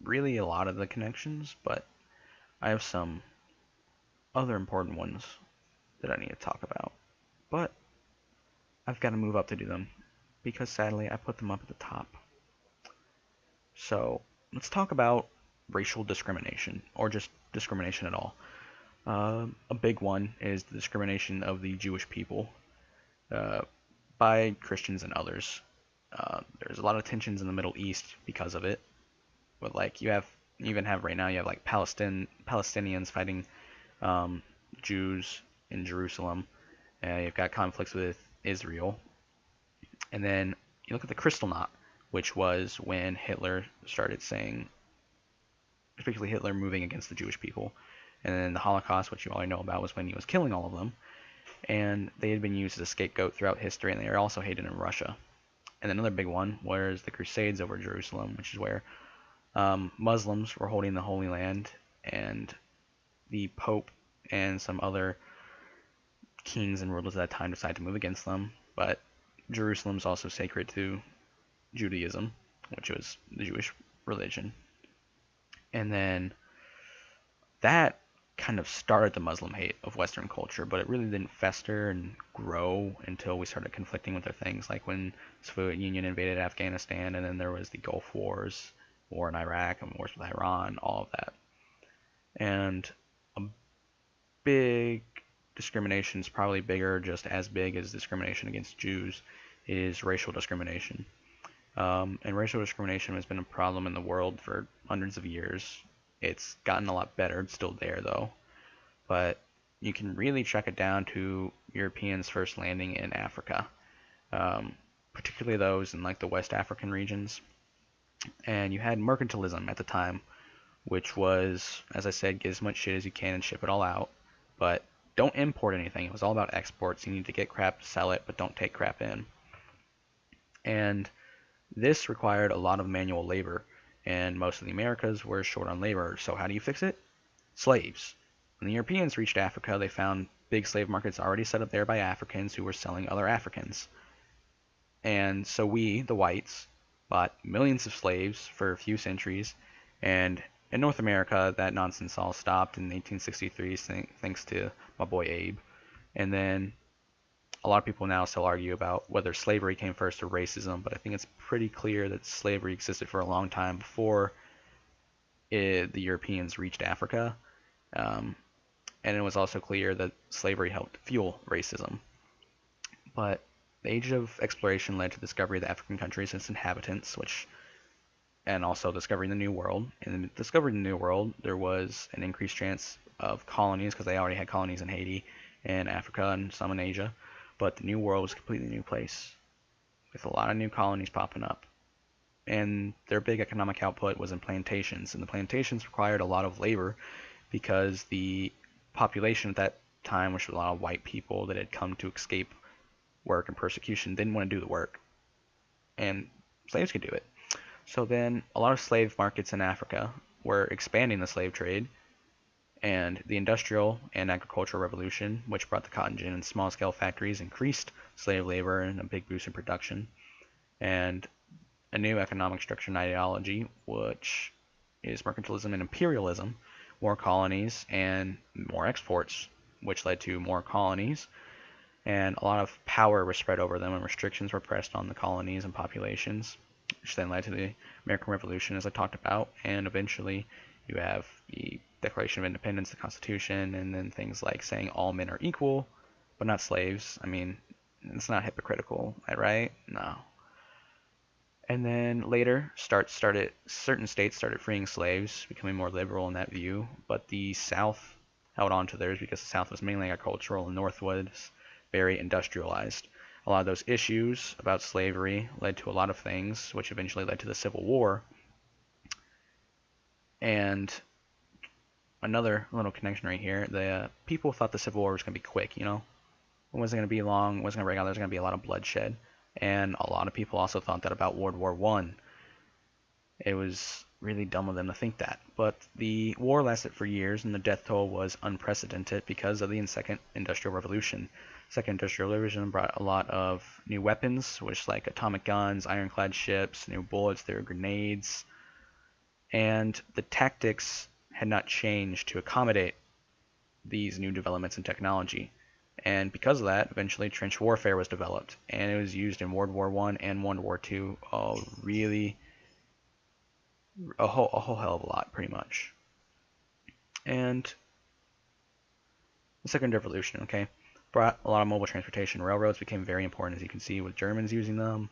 Speaker 2: really a lot of the connections, but I have some other important ones that I need to talk about. But I've got to move up to do them because sadly I put them up at the top. So let's talk about racial discrimination, or just discrimination at all. A big one is the discrimination of the Jewish people uh, by Christians and others. There's a lot of tensions in the Middle East because of it. But like you even have right now, you have like Palestinians fighting Jews in Jerusalem. You've got conflicts with Israel. And then you look at the Kristallnacht, which was when Hitler started saying, particularly Hitler moving against the Jewish people. And then the Holocaust, which you already know about, was when he was killing all of them. And they had been used as a scapegoat throughout history, and they are also hated in Russia. And another big one was the Crusades over Jerusalem, which is where Muslims were holding the Holy Land, and the Pope and some other kings and rulers at that time decided to move against them. But Jerusalem's also sacred to Judaism, which was the Jewish religion. And then that kind of started the Muslim hate of Western culture, but it really didn't fester and grow until we started conflicting with other things, like when the Soviet Union invaded Afghanistan, and then there was the Gulf Wars, war in Iraq, and wars with Iran, all of that. And a big discrimination is probably bigger, just as big as discrimination against Jews, is racial discrimination. And racial discrimination has been a problem in the world for hundreds of years. It's gotten a lot better. It's still there, though. But you can really track it down to Europeans first landing in Africa, particularly those in like the West African regions. And you had mercantilism at the time, which was, as I said, get as much shit as you can and ship it all out. But don't import anything. It was all about exports. You need to get crap, sell it, but don't take crap in. And this required a lot of manual labor, and most of the Americas were short on labor. So how do you fix it? Slaves. When the Europeans reached Africa, they found big slave markets already set up there by Africans who were selling other Africans. And so we, the whites, bought millions of slaves for a few centuries, and in North America, that nonsense all stopped in 1863 thanks to my boy Abe. And then a lot of people now still argue about whether slavery came first or racism, but I think it's pretty clear that slavery existed for a long time before the Europeans reached Africa. And it was also clear that slavery helped fuel racism. But the age of exploration led to the discovery of the African countries and its inhabitants, and also discovering the New World. And in discovering the New World, there was an increased chance of colonies, because they already had colonies in Haiti and Africa and some in Asia. But the New World was a completely new place, with a lot of new colonies popping up. And their big economic output was in plantations, and the plantations required a lot of labor because the population at that time, which was a lot of white people that had come to escape work and persecution, didn't want to do the work, and slaves could do it. So then a lot of slave markets in Africa were expanding the slave trade, and the Industrial and Agricultural Revolution, which brought the cotton gin and small-scale factories, increased slave labor and a big boost in production. And a new economic structure and ideology, which is mercantilism and imperialism, more colonies and more exports, which led to more colonies. And a lot of power was spread over them, and restrictions were pressed on the colonies and populations. which then led to the American Revolution, as I talked about, and eventually you have the Declaration of Independence, the Constitution, and then things like saying all men are equal, but not slaves. I mean, it's not hypocritical, right? No. And then later, certain states started freeing slaves, becoming more liberal in that view, but the South held on to theirs because the South was mainly agricultural and the North was very industrialized. A lot of those issues about slavery led to a lot of things, which eventually led to the Civil War. And another little connection right here, the people thought the Civil War was going to be quick, you know? It wasn't going to be long, it wasn't going to break out, there was going to be a lot of bloodshed. And a lot of people also thought that about World War One. It was really dumb of them to think that. But the war lasted for years, and the death toll was unprecedented because of the Second Industrial Revolution. Second Industrial Revolution brought a lot of new weapons, which like atomic guns, ironclad ships, new bullets, there were grenades, and the tactics had not changed to accommodate these new developments in technology. And because of that, eventually trench warfare was developed, and it was used in World War One and World War Two. Really, a whole hell of a lot, pretty much. And the Second Revolution, okay, brought a lot of mobile transportation. Railroads became very important, as you can see, with Germans using them.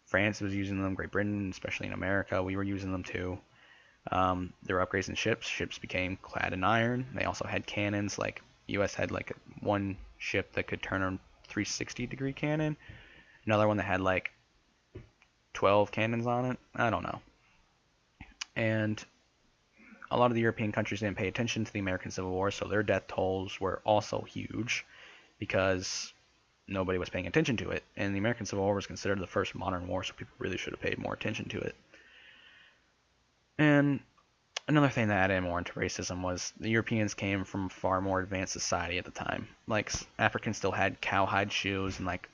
Speaker 2: France was using them. Great Britain, especially in America, we were using them too. There were upgrades in ships. Ships became clad in iron. They also had cannons. Like U.S. had like one ship that could turn a 360-degree cannon. Another one that had like 12 cannons on it. I don't know. And a lot of the European countries didn't pay attention to the American Civil War, so their death tolls were also huge because nobody was paying attention to it. And the American Civil War was considered the first modern war, so people really should have paid more attention to it. And another thing that added more into racism was the Europeans came from far more advanced society at the time. Like Africans still had cowhide shoes and like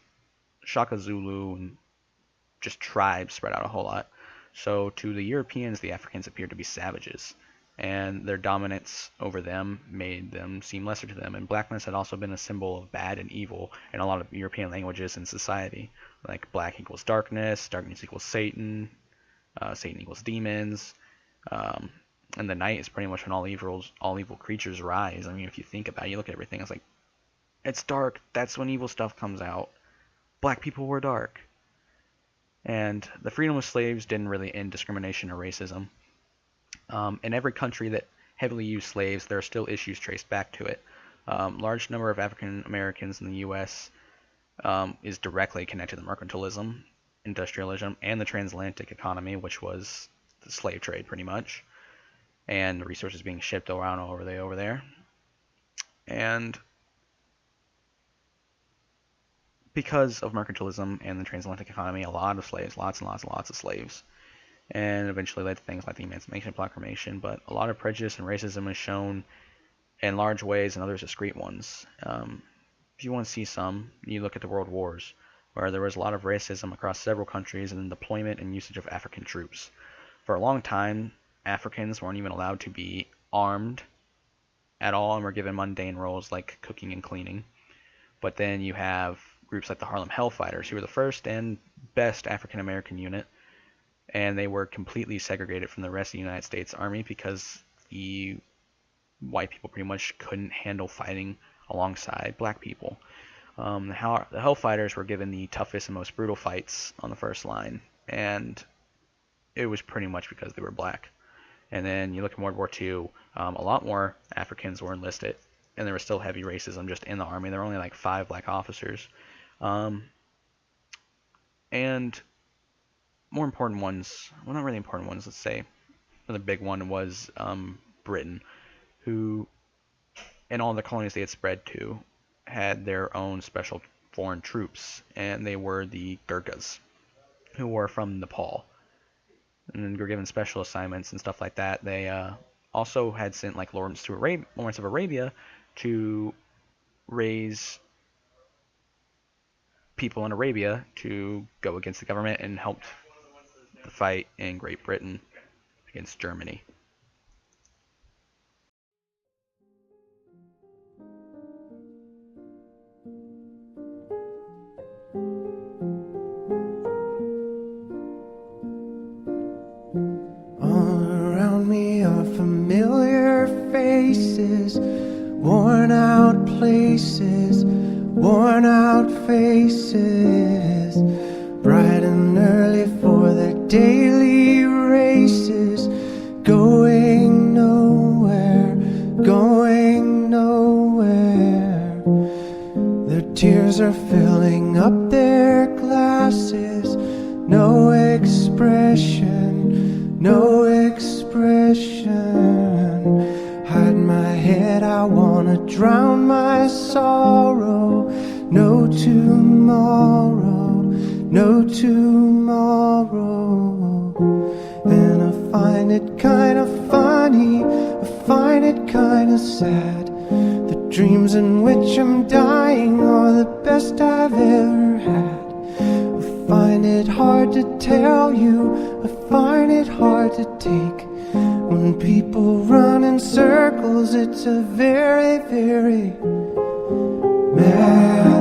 Speaker 2: Shaka Zulu and just tribes spread out a whole lot. So to the Europeans, the Africans appeared to be savages, and their dominance over them made them seem lesser to them. And blackness had also been a symbol of bad and evil in a lot of European languages and society. Like black equals darkness, darkness equals Satan, Satan equals demons, um, and the night is pretty much when all evil creatures rise. I mean, if you think about it, you look at everything, it's like it's dark. That's when evil stuff comes out. Black people were dark. And the freedom of slaves didn't really end discrimination or racism. In every country that heavily used slaves, there are still issues traced back to it. Large number of African Americans in the U.S. Is directly connected to mercantilism, industrialism, and the transatlantic economy, which was the slave trade pretty much, and the resources being shipped around over there. And because of mercantilism and the transatlantic economy, a lot of slaves, lots and lots and lots of slaves, and eventually led to things like the Emancipation Proclamation. But a lot of prejudice and racism is shown in large ways and others discrete ones. If you want to see some, you look at the World Wars, where there was a lot of racism across several countries and the deployment and usage of African troops. For a long time, Africans weren't even allowed to be armed at all and were given mundane roles like cooking and cleaning. But then you have groups like the Harlem Hellfighters, who were the first and best African American unit, and they were completely segregated from the rest of the United States Army because the white people pretty much couldn't handle fighting alongside black people. The Hellfighters were given the toughest and most brutal fights on the first line, and it was pretty much because they were black. And then you look at World War II, a lot more Africans were enlisted, and there was still heavy racism just in the army. There were only like 5 black officers. And more important ones, well, not really important ones, let's say. Another big one was Britain, who, in all the colonies they had spread to, had their own special foreign troops, and they were the Gurkhas, who were from Nepal, and were given special assignments and stuff like that. They also had sent like Lawrence of Arabia to raise people in Arabia to go against the government and help the fight in Great Britain against Germany.
Speaker 3: faces, worn out places, worn out faces, bright and early for their daily races, going nowhere, going nowhere. Their tears are filling up their glasses, no expression, no expression. Hide my head, I wanna drown my sorrow. No tomorrow, no tomorrow. And I find it kinda funny, I find it kinda sad. The dreams in which I'm dying are the best I've ever had. I find it hard to tell you, I find it hard to take. When people run in circles, it's a very, very mad